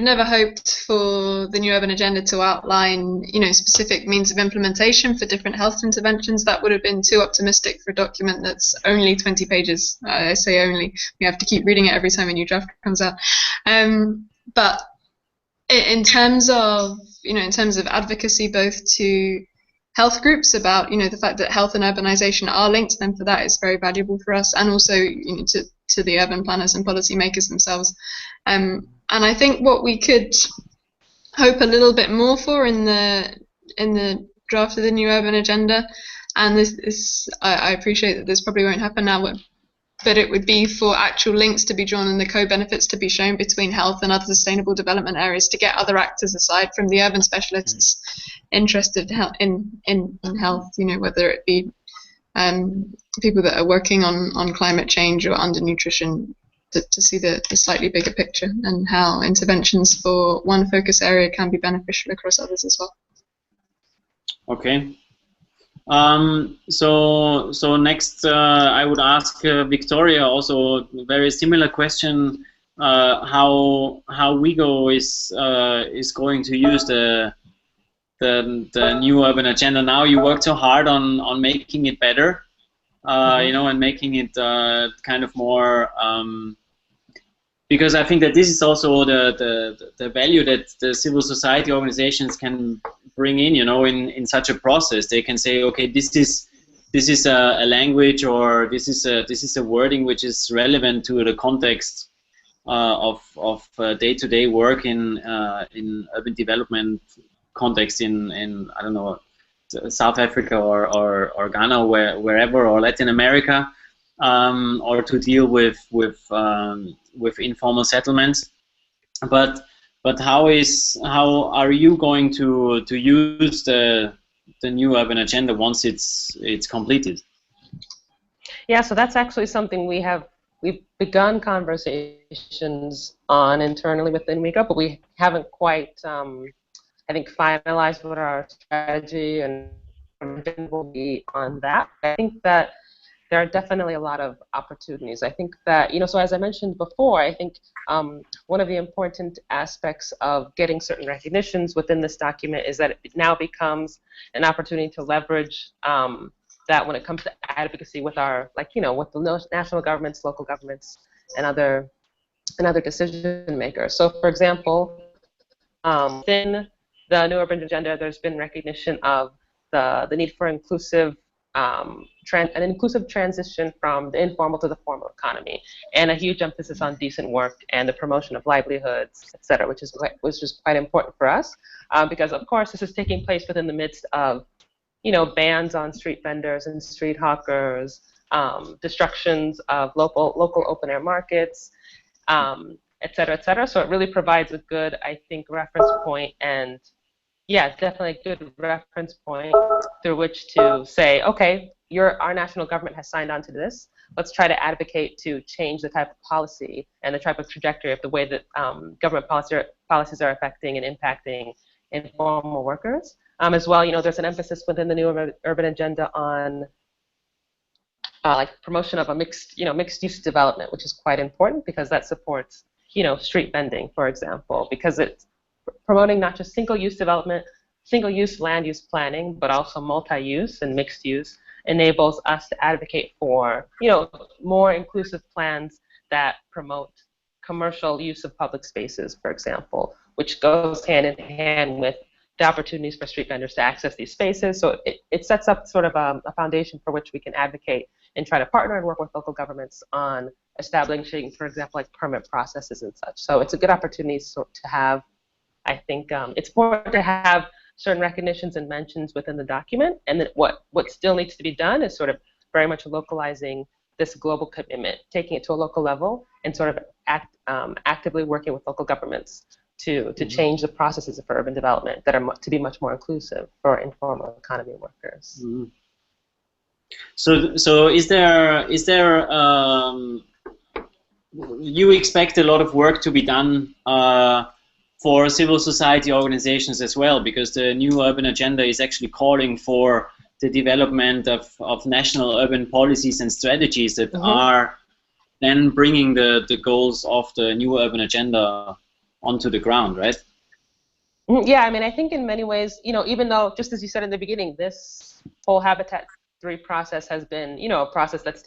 never hoped for the new urban agenda to outline, specific means of implementation for different health interventions. That would have been too optimistic for a document that's only 20 pages. I say only. We have to keep reading it every time a new draft comes out. But in terms of advocacy, both to health groups about, the fact that health and urbanization are linked, then for that it's very valuable for us, and also, to the urban planners and policymakers themselves. And I think what we could hope a little bit more for in the draft of the new urban agenda, and this I appreciate that this probably won't happen now, but it would be for actual links to be drawn and the co-benefits to be shown between health and other sustainable development areas, to get other actors aside from the urban specialists interested in health, whether it be people that are working on climate change or undernutrition, to see the slightly bigger picture and how interventions for one focus area can be beneficial across others as well. Okay. So next, I would ask Victoria also a very similar question: how WIEGO is going to use the new urban agenda. Now you worked so hard on making it better, and making it kind of more. Because I think that this is also the value that the civil society organizations can bring in, in such a process. They can say, okay, this is a language, or this is a wording which is relevant to the context of day-to-day work in urban development context in I don't know, South Africa or Ghana, or wherever, or Latin America, or to deal with informal settlements. But how are you going to use the new urban agenda once it's completed? Yeah, so that's actually something we've begun conversations on internally within WIEGO, but we haven't quite I think, finalize what our strategy and will be on that. I think that there are definitely a lot of opportunities. I think that, so as I mentioned before, I think one of the important aspects of getting certain recognitions within this document is that it now becomes an opportunity to leverage that when it comes to advocacy with our, with the national governments, local governments, and other decision makers. So, for example, within the New Urban Agenda, there's been recognition of the need for inclusive an inclusive transition from the informal to the formal economy, and a huge emphasis on decent work and the promotion of livelihoods, et cetera, which is quite important for us, because of course this is taking place within the midst of, bans on street vendors and street hawkers, destructions of local open air markets, et cetera, et cetera. So it really provides a good, I think, reference point, and yeah, definitely a good reference point through which to say, okay, our national government has signed on to this. Let's try to advocate to change the type of policy and the type of trajectory of the way that government policies are affecting and impacting informal workers. As well, there's an emphasis within the new urban agenda on promotion of a mixed use development, which is quite important because that supports, street vending, for example, because it's promoting not just single-use development, single-use land use planning, but also multi-use and mixed use enables us to advocate for, more inclusive plans that promote commercial use of public spaces, for example, which goes hand in hand with the opportunities for street vendors to access these spaces. So it sets up sort of a foundation for which we can advocate and try to partner and work with local governments on establishing, for example, permit processes and such. So it's a good opportunity to have, I think it's important to have certain recognitions and mentions within the document, and then what still needs to be done is sort of very much localizing this global commitment, taking it to a local level, and sort of actively working with local governments to change the processes for urban development that are to be much more inclusive for informal economy workers. Mm-hmm. So is there you expect a lot of work to be done for civil society organizations as well, because the new urban agenda is actually calling for the development of national urban policies and strategies that are then bringing the goals of the new urban agenda onto the ground, right? Yeah, I mean, I think in many ways, even though, just as you said in the beginning, this whole Habitat 3 process has been, a process that's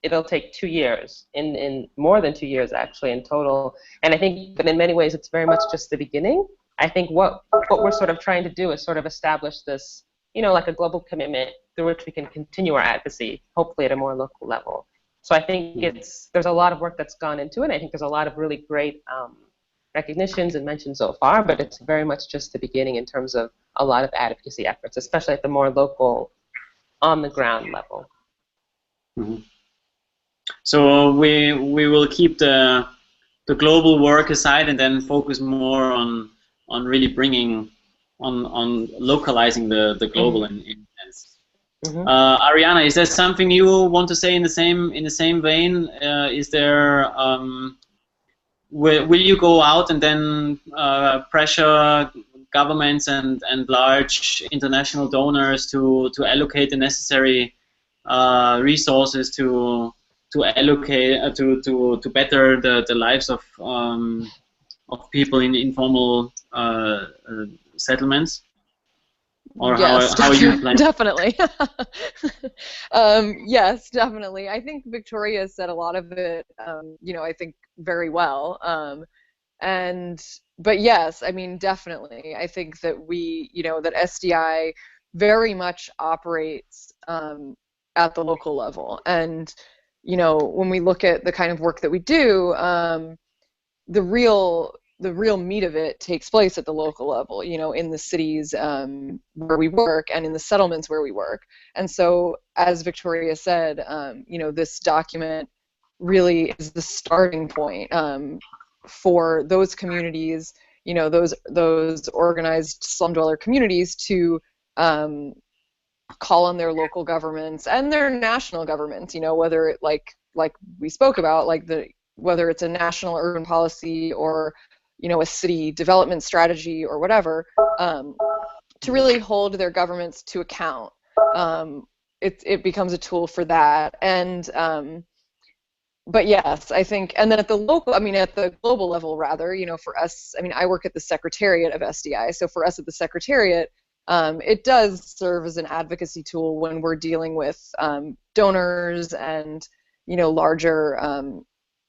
it'll take 2 years, in more than 2 years actually in total. And I think, but in many ways, it's very much just the beginning. I think what we're sort of trying to do is sort of establish this, like a global commitment through which we can continue our advocacy, hopefully at a more local level. So I think there's a lot of work that's gone into it. I think there's a lot of really great recognitions and mentions so far, but it's very much just the beginning in terms of a lot of advocacy efforts, especially at the more local, on the ground level. Mm-hmm. So we will keep the global work aside and then focus more on really bringing on localizing the global in sense. Ariana, is there something you want to say in the same vein? Is there will you go out and then pressure governments and large international donors to allocate the necessary resources to allocate to better the lives of people in informal settlements? Or yes, how are you planning? Definitely. Yes, definitely. I think Victoria said a lot of it, I think very well. But yes, I mean, definitely. I think that that SDI very much operates at the local level. And, when we look at the kind of work that we do, the real meat of it takes place at the local level, in the cities where we work and in the settlements where we work. And so, as Victoria said, this document really is the starting point for those communities, those organized slum dweller communities to call on their local governments and their national governments, whether it like we spoke about, whether it's a national urban policy or you know, a city development strategy or whatever, to really hold their governments to account. It becomes a tool for that. And but yes, I think, and then at the local, I mean, at the global level, rather, you know, for us, I mean, I work at the Secretariat of SDI. So for us at the Secretariat, it does serve as an advocacy tool when we're dealing with donors and, you know, larger,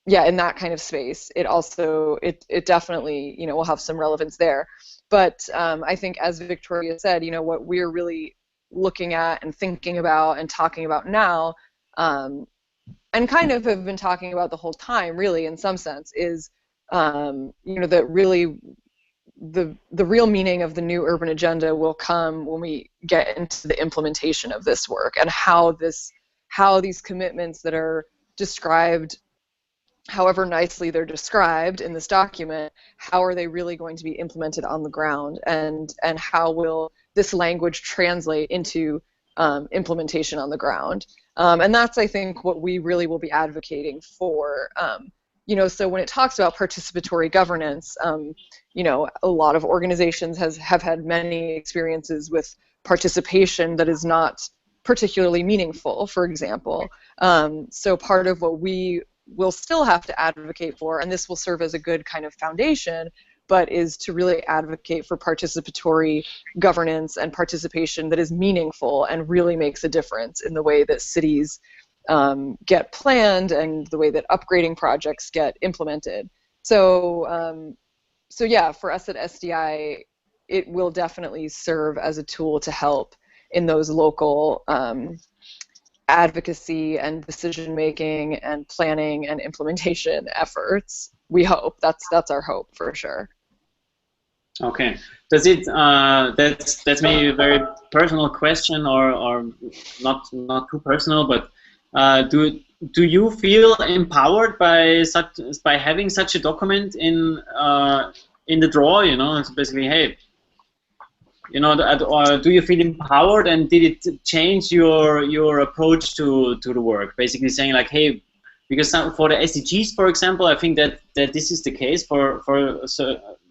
yeah, in that kind of space. It also, it definitely, you know, will have some relevance there. But I think, as Victoria said, you know, what we're really looking at and thinking about and talking about now, and kind of have been talking about the whole time, really, in some sense, is, you know, that really the real meaning of the new urban agenda will come when we get into the implementation of this work, and how these commitments that are described, however nicely they're described in this document, how are they really going to be implemented on the ground, and how will this language translate into implementation on the ground. And that's, I think, what we really will be advocating for. You know, so when it talks about participatory governance, you know, a lot of organizations have had many experiences with participation that is not particularly meaningful, for example. So part of what we will still have to advocate for, and this will serve as a good kind of foundation, but is to really advocate for participatory governance and participation that is meaningful and really makes a difference in the way that cities get planned and the way that upgrading projects get implemented. So, so yeah, for us at SDI, it will definitely serve as a tool to help in those local advocacy and decision making and planning and implementation efforts. We hope that's our hope for sure. Okay. Does it? That's maybe a very personal question, or not too personal, but do you feel empowered by having such a document in the drawer? You know, it's basically, hey, you know, or do you feel empowered, and did it change your approach to the work? Basically saying like, hey, because for the SDGs, for example, I think that this is the case for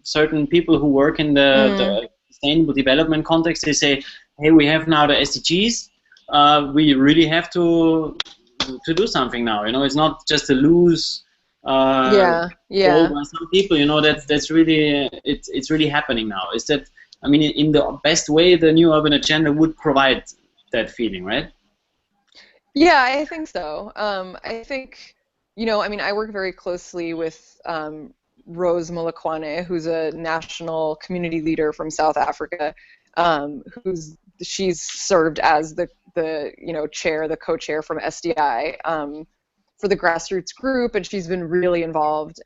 certain people who work in the sustainable development context. They say, hey, we have now the SDGs. We really have to do something now. You know, it's not just a loose goal by some people. You know, that's really it's really happening now. Is that, I mean, in the best way, the new urban agenda would provide that feeling, right? Yeah, I think so. I think, you know, I mean, I work very closely with Rose Molokwane, who's a national community leader from South Africa, she's served as the you know, the co-chair from SDI for the grassroots group, and she's been really involved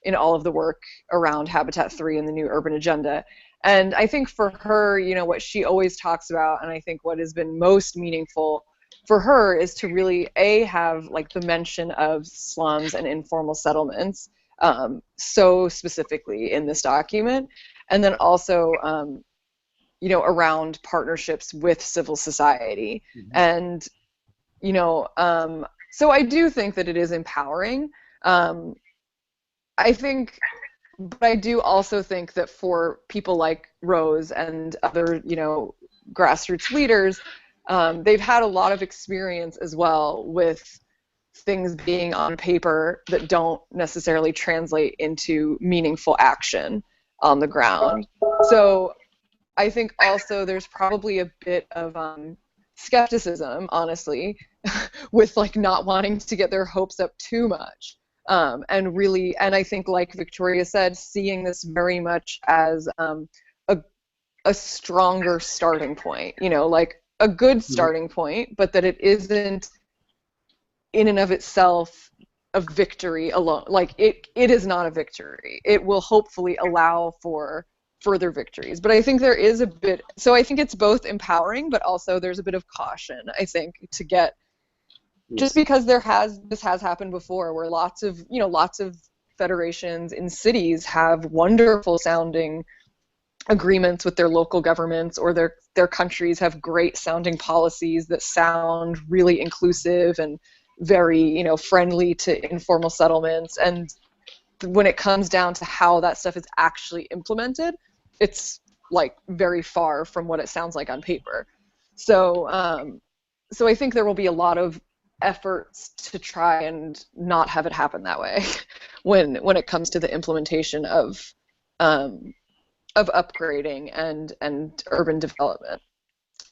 in all of the work around Habitat 3 and the new urban agenda. And I think for her, you know, what she always talks about, and I think what has been most meaningful for her, is to really have like the mention of slums and informal settlements so specifically in this document, and then also you know, around partnerships with civil society. And you know, so I do think that it is empowering. I think, but I do also think that for people like Rose and other, you know, grassroots leaders, they've had a lot of experience as well with things being on paper that don't necessarily translate into meaningful action on the ground. So I think also there's probably a bit of skepticism, honestly, with like not wanting to get their hopes up too much. And really, and I think, like Victoria said, seeing this very much as a stronger starting point, you know, like a good starting point, but that it isn't in and of itself a victory alone. Like it is not a victory. It will hopefully allow for further victories. But I think there is a bit, so I think it's both empowering, but also there's a bit of caution, I think, to get, just because this has happened before, where lots of federations in cities have wonderful sounding agreements with their local governments, or their countries have great sounding policies that sound really inclusive and very, you know, friendly to informal settlements. And when it comes down to how that stuff is actually implemented, it's like very far from what it sounds like on paper. So so I think there will be a lot of efforts to try and not have it happen that way when it comes to the implementation of upgrading and urban development,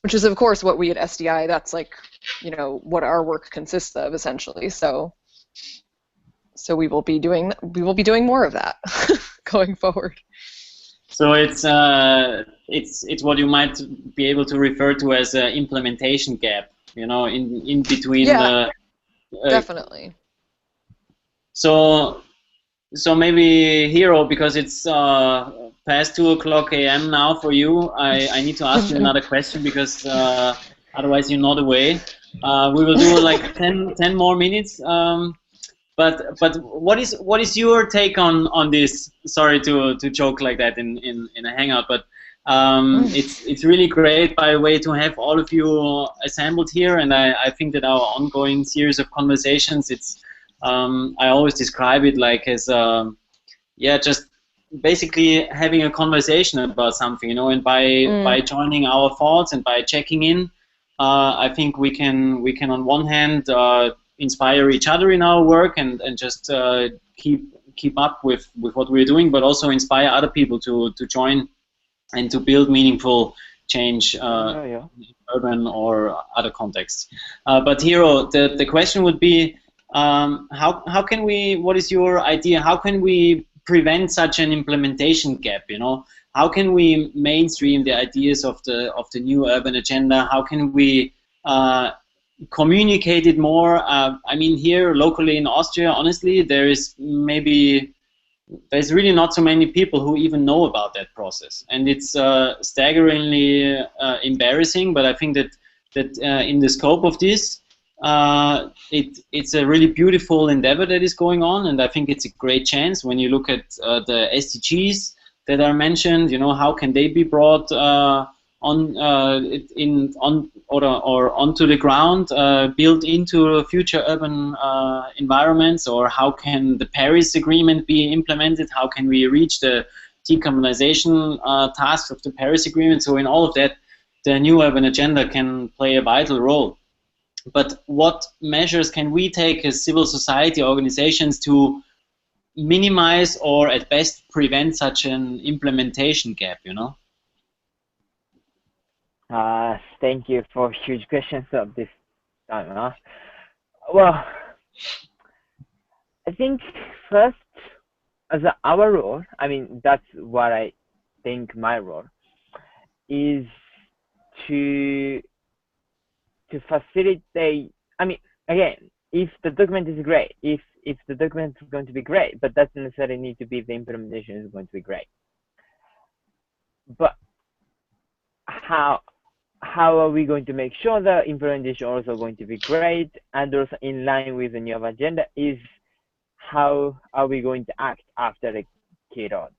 which is of course what we at SDI, that's like, you know, what our work consists of essentially. So we will be doing more of that going forward. So it's what you might be able to refer to as an implementation gap, you know, in between. Yeah, definitely. So maybe Hiro, because it's past 2:00 a.m. now for you, I need to ask you another question, because otherwise you're not away. We will do like 10 more minutes. But what is your take on this? Sorry to joke like that in a hangout, but it's really great, by the way, to have all of you assembled here, and I think that our ongoing series of conversations, it's I always describe it like as just basically having a conversation about something, you know, and by joining our thoughts and by checking in, I think we can on one hand inspire each other in our work and just keep up with what we're doing, but also inspire other people to join and to build meaningful change in urban or other contexts. But Hiro, the question would be, how can we, what is your idea, how can we prevent such an implementation gap, you know? How can we mainstream the ideas of the new urban agenda? How can we communicate it more? I mean, here locally in Austria, honestly, there's really not so many people who even know about that process, and it's staggeringly embarrassing. But I think that in the scope of this, it's a really beautiful endeavor that is going on, and I think it's a great chance when you look at the SDGs that are mentioned. You know, how can they be brought onto the ground, built into future urban environments, or how can the Paris Agreement be implemented? How can we reach the decarbonization tasks of the Paris Agreement? So in all of that, the new urban agenda can play a vital role. But what measures can we take as civil society organizations to minimize or at best prevent such an implementation gap, you know? Thank you for huge questions of this time. Well, I think first, as our role, I mean, that's what I think my role is to facilitate. I mean, again, if the document is great, if the document is going to be great, but doesn't necessarily need to be the implementation is going to be great. But how are we going to make sure the implementation is also going to be great and also in line with the new agenda? Is how are we going to act after the keynote?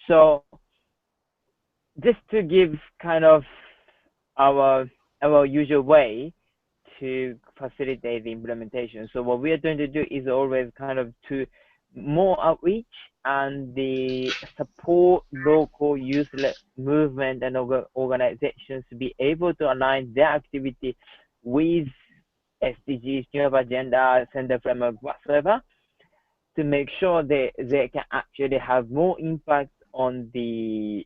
So just to give kind of our usual way to facilitate the implementation. So what we are going to do is always kind of to more outreach and the support local youth movement and organizations to be able to align their activity with SDGs, new agenda, center framework, whatsoever, to make sure they can actually have more impact on the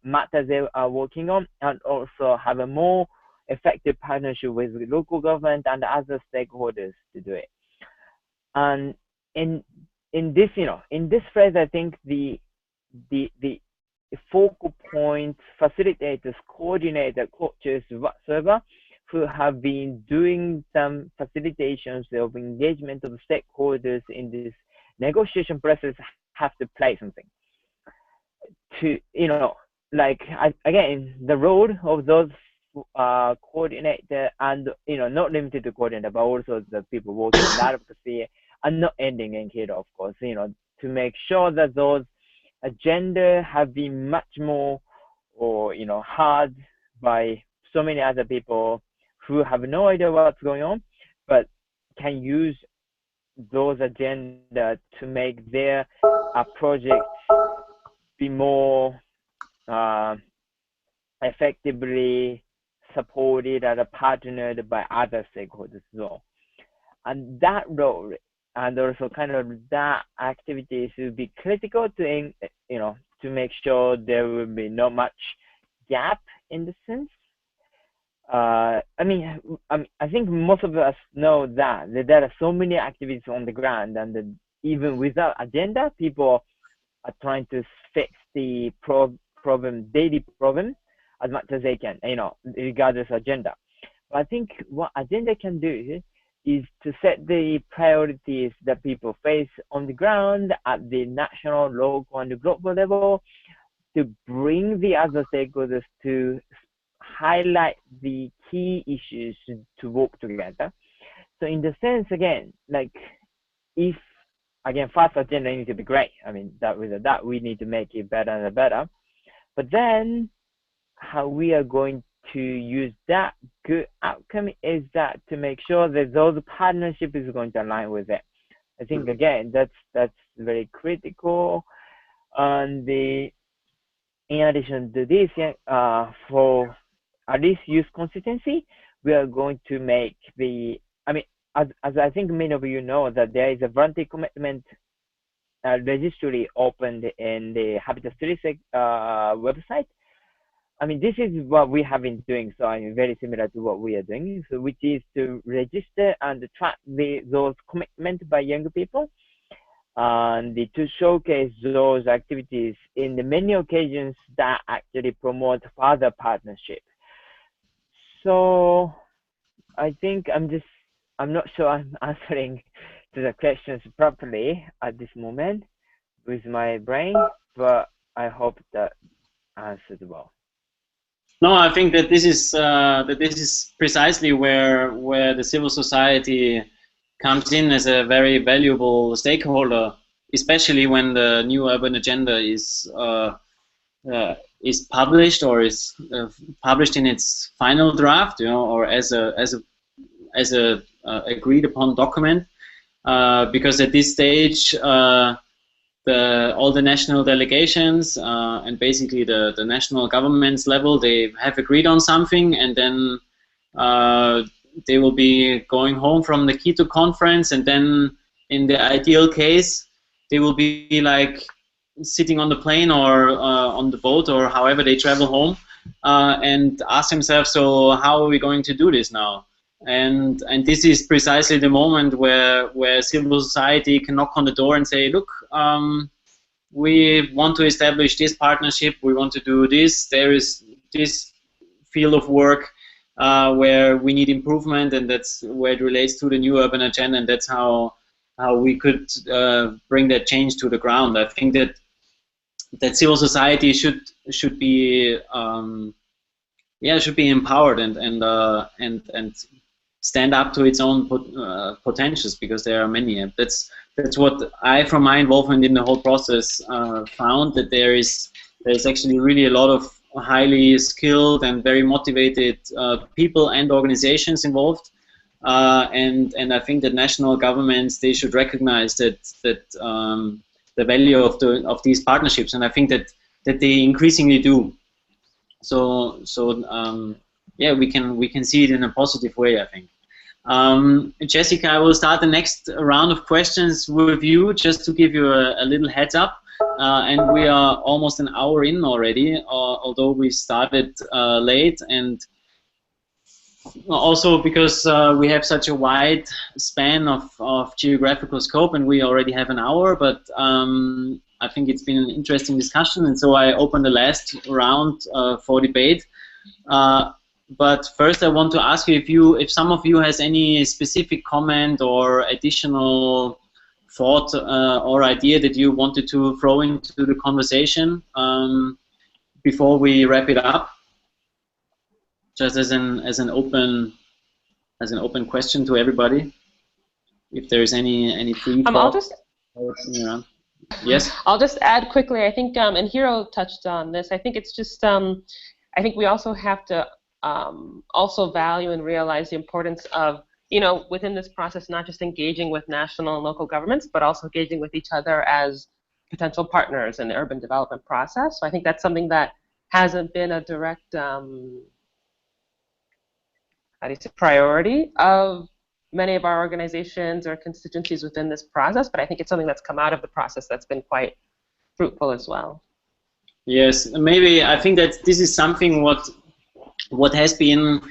matters they are working on, and also have a more effective partnership with the local government and other stakeholders to do it. And in this, you know, in this phrase, I think the focal point facilitators, coordinators, coaches, whatsoever, who have been doing some facilitations of engagement of stakeholders in this negotiation process have to play something. To, you know, like, again, the role of those coordinator and, you know, not limited to coordinator, but also the people working in advocacy, and not ending in KIDO, of course, you know, to make sure that those agenda have been much more, or, you know, hard by so many other people who have no idea what's going on, but can use those agendas to make their projects be more effectively supported and partnered by other stakeholders as well. And that role and also kind of that activities will be critical to, you know, to make sure there will be not much gap in the sense. I think most of us know that there are so many activities on the ground, and even without agenda, people are trying to fix the daily problem as much as they can, you know, regardless of agenda. But I think what agenda can do is to set the priorities that people face on the ground at the national, local, and the global level, to bring the other stakeholders to highlight the key issues to work together. So in the sense, again, like if, again, first agenda needs to be great. I mean, that we need to make it better and better. But then how we are going to use that good outcome is that to make sure that those partnership is going to align with it. I think, again, that's very critical. And in addition to this, for at least youth consistency, we are going to make as I think many of you know, that there is a voluntary commitment registry opened in the Habitat 36 website. I mean, this is what we have been doing, so I'm very similar to what we are doing, so which is to register and track those commitments by young people, and to showcase those activities in the many occasions that actually promote further partnership. So I think I'm not sure I'm answering to the questions properly at this moment with my brain, but I hope that answered well. No, I think that this is precisely where the civil society comes in as a very valuable stakeholder, especially when the new urban agenda is published, or is published in its final draft, you know, or as a agreed upon document, because at this stage all the national delegations and basically the national governments level, they have agreed on something, and then they will be going home from the Quito conference, and then in the ideal case they will be like sitting on the plane or on the boat or however they travel home, and ask themselves, so how are we going to do this now? And this is precisely the moment where civil society can knock on the door and say, look, we want to establish this partnership, we want to do this, there is this field of work where we need improvement, and that's where it relates to the new urban agenda, and that's how we could bring that change to the ground. I think that civil society should be empowered and stand up to its own potentials, because there are many. That's what I, from my involvement in the whole process, found, that there is actually really a lot of highly skilled and very motivated people and organizations involved, and I think that national governments, they should recognize that the value of these partnerships, and I think that they increasingly do. So yeah, we can see it in a positive way, I think. Jessica, I will start the next round of questions with you, just to give you a little heads up. And we are almost an hour in already, although we started late, and also because we have such a wide span of geographical scope, and we already have an hour, but I think it's been an interesting discussion, and so I open the last round for debate. But first I want to ask you if some of you has any specific comment or additional thought or idea that you wanted to throw into the conversation before we wrap it up, just as an open question to everybody. If there is any free thought. Yes. I'll just add quickly. I think and Hiro touched on this. I think it's just I think we also have to also value and realize the importance of you know, within this process, not just engaging with national and local governments, but also engaging with each other as potential partners in the urban development process. So I think that's something that hasn't been a direct priority of many of our organizations or constituencies within this process, but I think it's something that's come out of the process that's been quite fruitful as well. Yes, maybe I think that this is something what has been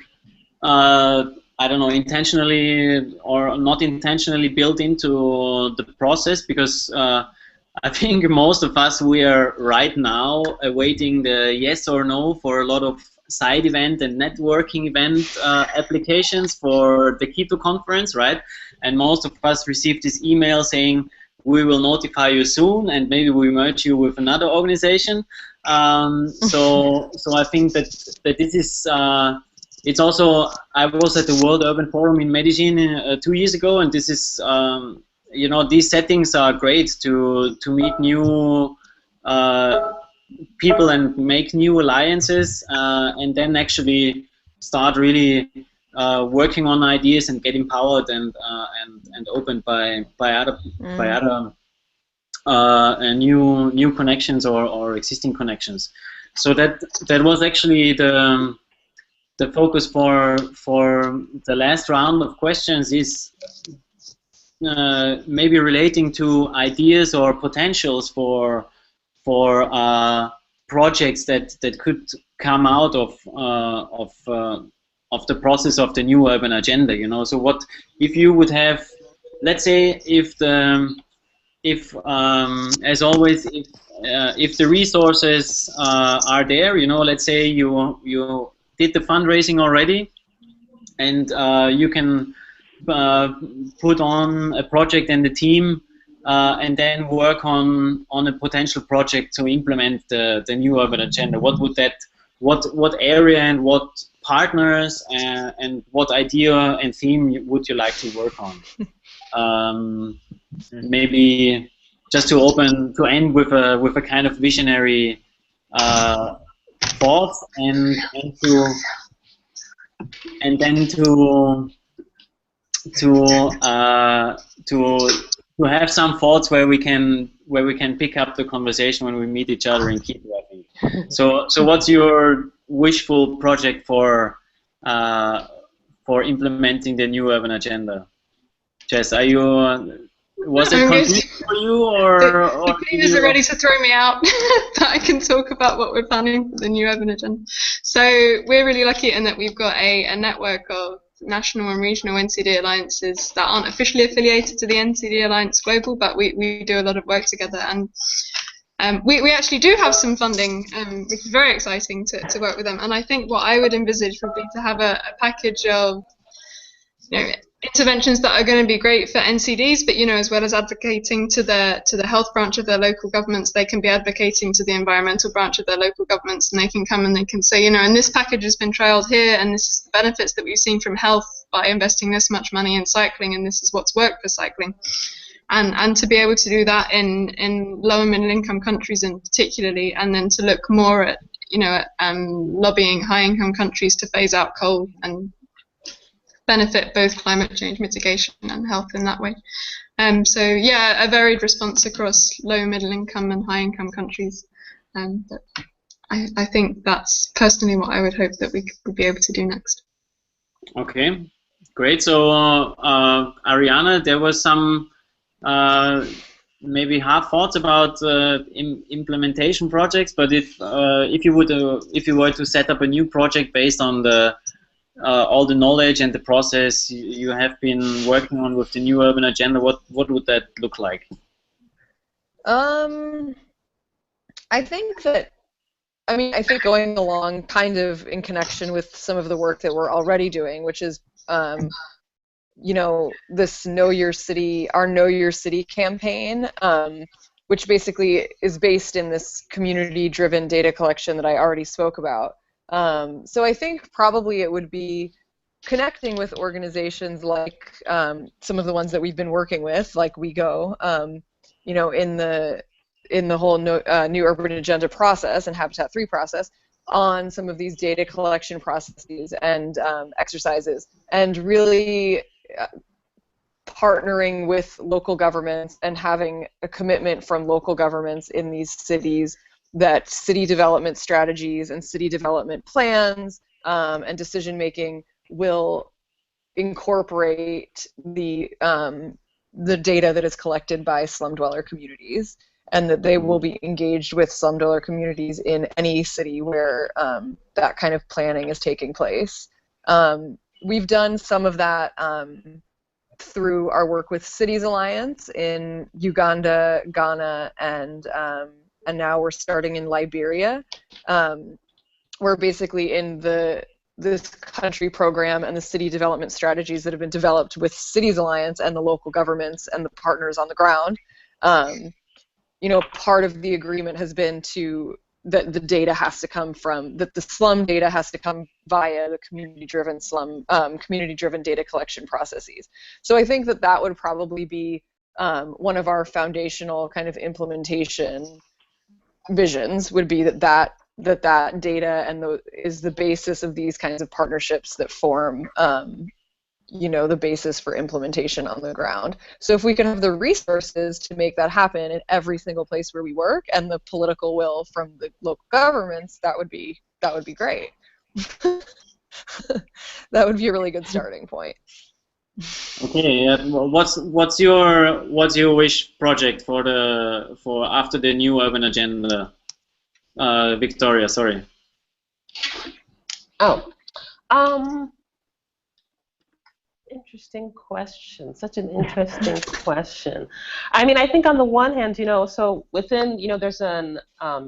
I don't know, intentionally or not intentionally built into the process, because I think most of us, we are right now awaiting the yes or no for a lot of side event and networking event applications for the Quito conference, right? And most of us received this email saying, we will notify you soon, and maybe we merge you with another organization. So I think that this is, it's also, I was at the World Urban Forum in Medellin 2 years ago, and this is, you know, these settings are great to meet new people and make new alliances, and then actually start really working on ideas and get empowered and opened by other new connections or existing connections. So that was actually the focus for the last round of questions, is maybe relating to ideas or potentials for projects that could come out of the process of the new urban agenda. You know, so what if you would have, let's say, if as always, if the resources are there, you know, let's say you did the fundraising already, and you can put on a project and the team, and then work on a potential project to implement the new urban agenda. What would that, what area and what partners and what idea and theme would you like to work on? Maybe just to end with a kind of visionary thoughts, and then to have some thoughts where we can pick up the conversation when we meet each other in Quito, I think. So what's your wishful project for implementing the new urban agenda? Jess, are you? Was it complete for you, or the cleaners are ready to throw me out, but I can talk about what we're planning for the new urban agenda. So we're really lucky in that we've got a network of national and regional NCD alliances that aren't officially affiliated to the NCD Alliance Global, but we do a lot of work together, and we actually do have some funding, which is very exciting to work with them. And I think what I would envisage would be to have a package of, you know, interventions that are going to be great for NCDs, but, you know, as well as advocating to the health branch of their local governments, they can be advocating to the environmental branch of their local governments, and they can come and they can say, you know, and this package has been trialed here, and this is the benefits that we've seen from health by investing this much money in cycling, and this is what's worked for cycling. And to be able to do that in low and middle income countries in particularly, and then to look more at, you know, lobbying high income countries to phase out coal and benefit both climate change mitigation and health in that way. So yeah, a varied response across low, middle income and high income countries. But I think that's personally what I would hope that we could be able to do next. Okay, great. So Ariana, there was some maybe half thoughts about implementation projects, but if you were to set up a new project based on the all the knowledge and the process you have been working on with the new urban agenda, what would that look like? I think that, I mean, I think going along kind of in connection with some of the work that we're already doing, which is, you know, this Know Your City, our Know Your City campaign, which basically is based in this community-driven data collection that I already spoke about. So I think probably it would be connecting with organizations like some of the ones that we've been working with, like WIEGO, you know, in the whole new urban agenda process and Habitat 3 process, on some of these data collection processes and exercises, and really partnering with local governments and having a commitment from local governments in these cities that city development strategies and city development plans and decision making will incorporate the data that is collected by slum dweller communities, and that they will be engaged with slum dweller communities in any city where that kind of planning is taking place. We've done some of that through our work with Cities Alliance in Uganda, Ghana, and now we're starting in Liberia. We're basically in this country program and the city development strategies that have been developed with Cities Alliance and the local governments and the partners on the ground. You know, part of the agreement has been that the data has to come from, that the slum data has to come via the community-driven community-driven data collection processes. So I think that would probably be one of our foundational kind of implementation visions, would be that data and is the basis of these kinds of partnerships that form you know, the basis for implementation on the ground. So if we could have the resources to make that happen in every single place where we work, and the political will from the local governments, that would be great. That would be a really good starting point. Okay, what's your wish project for after the new urban agenda? Victoria, sorry. Oh, interesting question. Such an interesting question. I mean, I think on the one hand, you know, so within, you know, there's an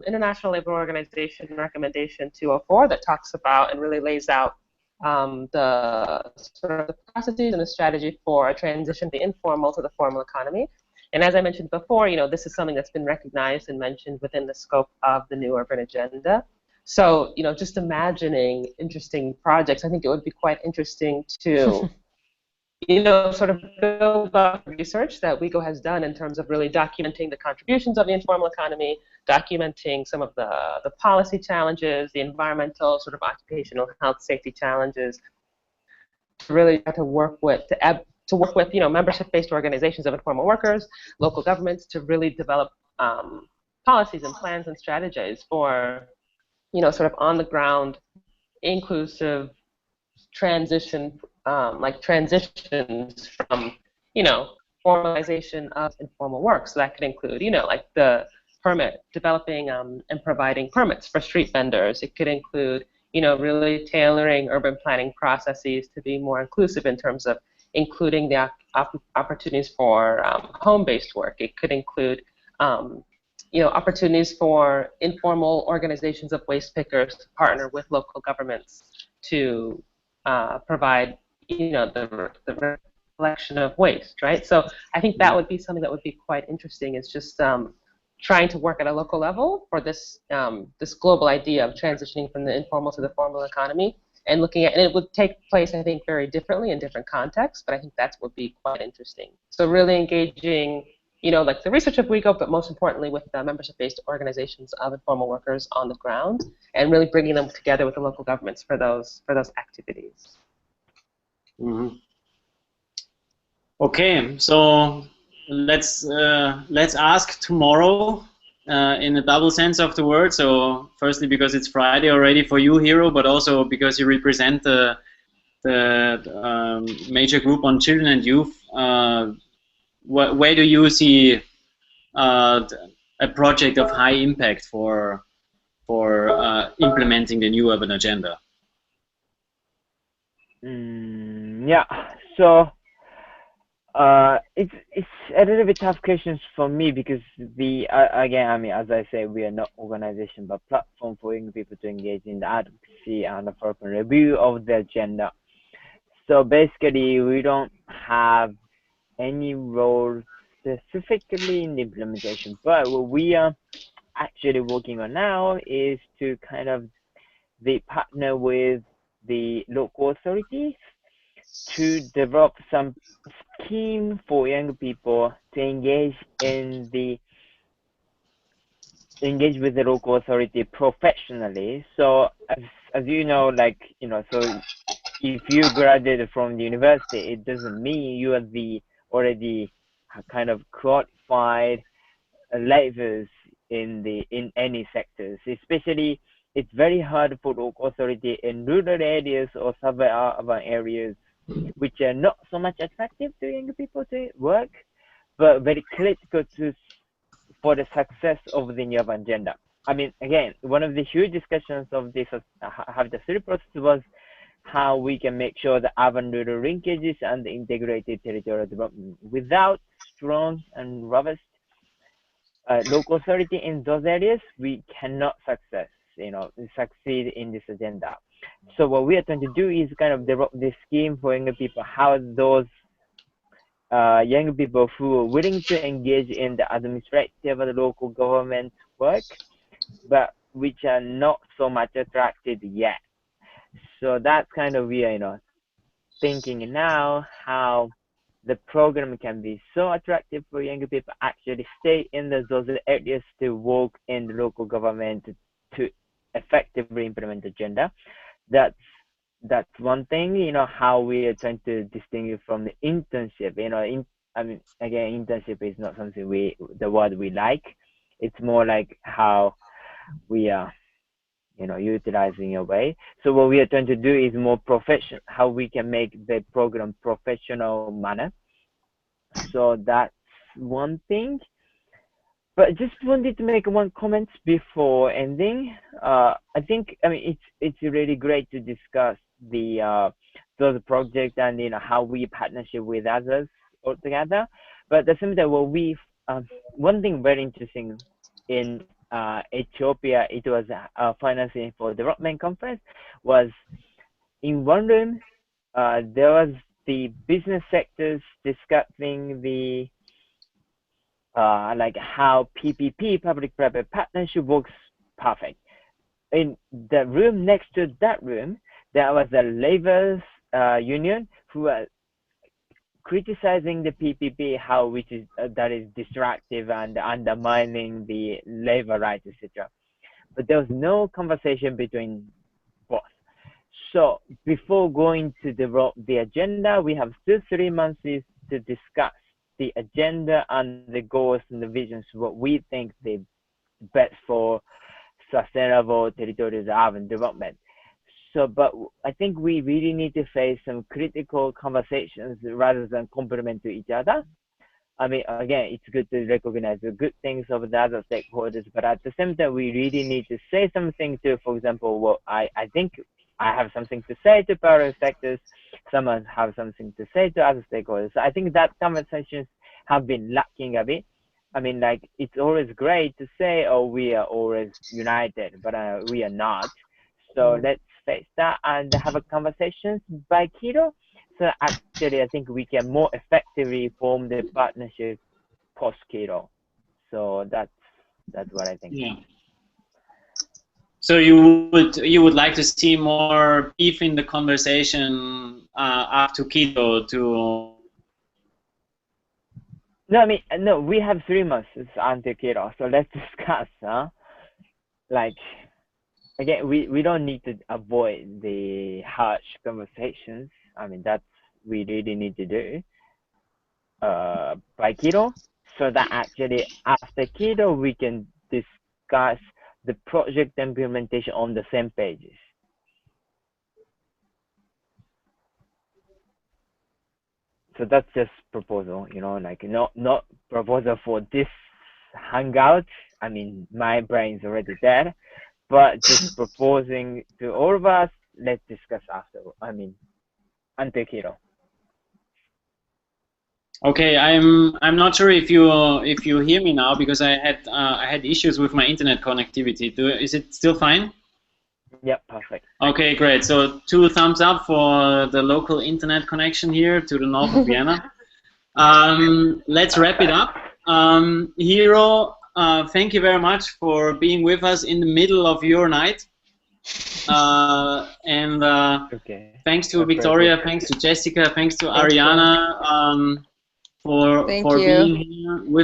International Labor Organization recommendation 204 that talks about and really lays out the sort of the processes and the strategy for a transition from the informal to the formal economy. And as I mentioned before, you know, this is something that's been recognized and mentioned within the scope of the new urban agenda. So, you know, just imagining interesting projects, I think it would be quite interesting to you know, sort of build off research that WIEGO has done in terms of really documenting the contributions of the informal economy, documenting some of the policy challenges, the environmental, sort of occupational health safety challenges, to really try to work with, you know, membership-based organizations of informal workers, local governments, to really develop policies and plans and strategies for, you know, sort of on-the-ground, inclusive transition, like transitions from, you know, formalization of informal work. So that could include, you know, like the developing and providing permits for street vendors. It could include, you know, really tailoring urban planning processes to be more inclusive in terms of including the opportunities for home-based work. It could include, you know, opportunities for informal organizations of waste pickers to partner with local governments to provide, you know, the collection of waste, right? So I think that would be something that would be quite interesting, is just trying to work at a local level for this this global idea of transitioning from the informal to the formal economy, and looking at, and it would take place, I think, very differently in different contexts, but I think that would be quite interesting. So really engaging, you know, like the research of WIEGO, but most importantly with the membership-based organizations of informal workers on the ground, and really bringing them together with the local governments for those activities. Mm-hmm. Okay, so let's ask tomorrow in a double sense of the word. So firstly, because it's Friday already for you, Hiro, but also because you represent the major group on children and youth. Where do you see a project of high impact for implementing the new urban agenda? Yeah, so it's a little bit tough questions for me, because again, I mean, as I say, we are not organization but platform for young people to engage in the advocacy and the proper review of the agenda. So basically, we don't have any role specifically in the implementation, but what we are actually working on now is to kind of partner with the local authorities to develop some scheme for young people to engage with the local authority professionally. So as you know, like, you know, so if you graduated from the university, it doesn't mean you are the already kind of qualified labors in any sectors. Especially, it's very hard for local authority in rural areas or suburban areas, which are not so much attractive to young people to work, but very critical for the success of the new urban agenda. I mean, again, one of the huge discussions of this Habitability process was how we can make sure the urban-rural linkages and the integrated territorial development. Without strong and robust local authority in those areas, we cannot succeed in this agenda. So what we are trying to do is kind of develop this scheme for young people, how those young people who are willing to engage in the administrative and local government work, but which are not so much attracted yet. So that's kind of we are, thinking now how the program can be so attractive for young people actually stay in those areas to work in the local government to effectively implement the agenda. That's one thing, how we are trying to distinguish from the internship. I mean, again, internship is not something the word we like. It's more like how we are, utilizing a way. So what we are trying to do is more professional, how we can make the program professional manner. So that's one thing. But just wanted to make one comment before ending. I mean, it's really great to discuss those projects and how we partnership with others altogether. But at the same time, one thing very interesting in Ethiopia, it was a financing for development conference, was in one room there was the business sectors discussing the like how PPP, public-private partnership, works perfect. In the room next to that room, there was a labor union who were criticizing the PPP, that is destructive and undermining the labor rights, etc. But there was no conversation between both. So before going to develop the agenda, we have still 3 months to discuss the agenda and the goals and the visions, what we think the best for sustainable territorial urban development. So, but I think we really need to face some critical conversations rather than complement to each other. I mean, again, it's good to recognize the good things of the other stakeholders, but at the same time, we really need to say something to, for example, I think I have something to say to private sectors, someone have something to say to other stakeholders. So I think that conversations have been lacking a bit. I mean, like, it's always great to say, oh, we are always united, but we are not. So let's face that and have a conversation by Kiro. So actually, I think we can more effectively form the partnership post Kiro. So that's what I think. Yeah. So you would like to see more beef in the conversation up to Kiro to. No, I mean, no, we have 3 months until Kiro, so let's discuss, like, again, we don't need to avoid the harsh conversations. I mean, that's we really need to do by Kiro, so that actually after Kiro we can discuss the project implementation on the same pages. So that's just proposal, like not proposal for this hangout. I mean, my brain's already there, but just proposing to all of us. Let's discuss after. I mean, until Kiro. Okay, I'm not sure if you hear me now, because I had issues with my internet connectivity. Is it still fine? Yep, perfect. Okay, great. So 2 thumbs up for the local internet connection here to the north of Vienna. Let's wrap it up. Hiro, thank you very much for being with us in the middle of your night. Okay. Thanks to Victoria, thanks to Jessica, thanks to Ariana for being here with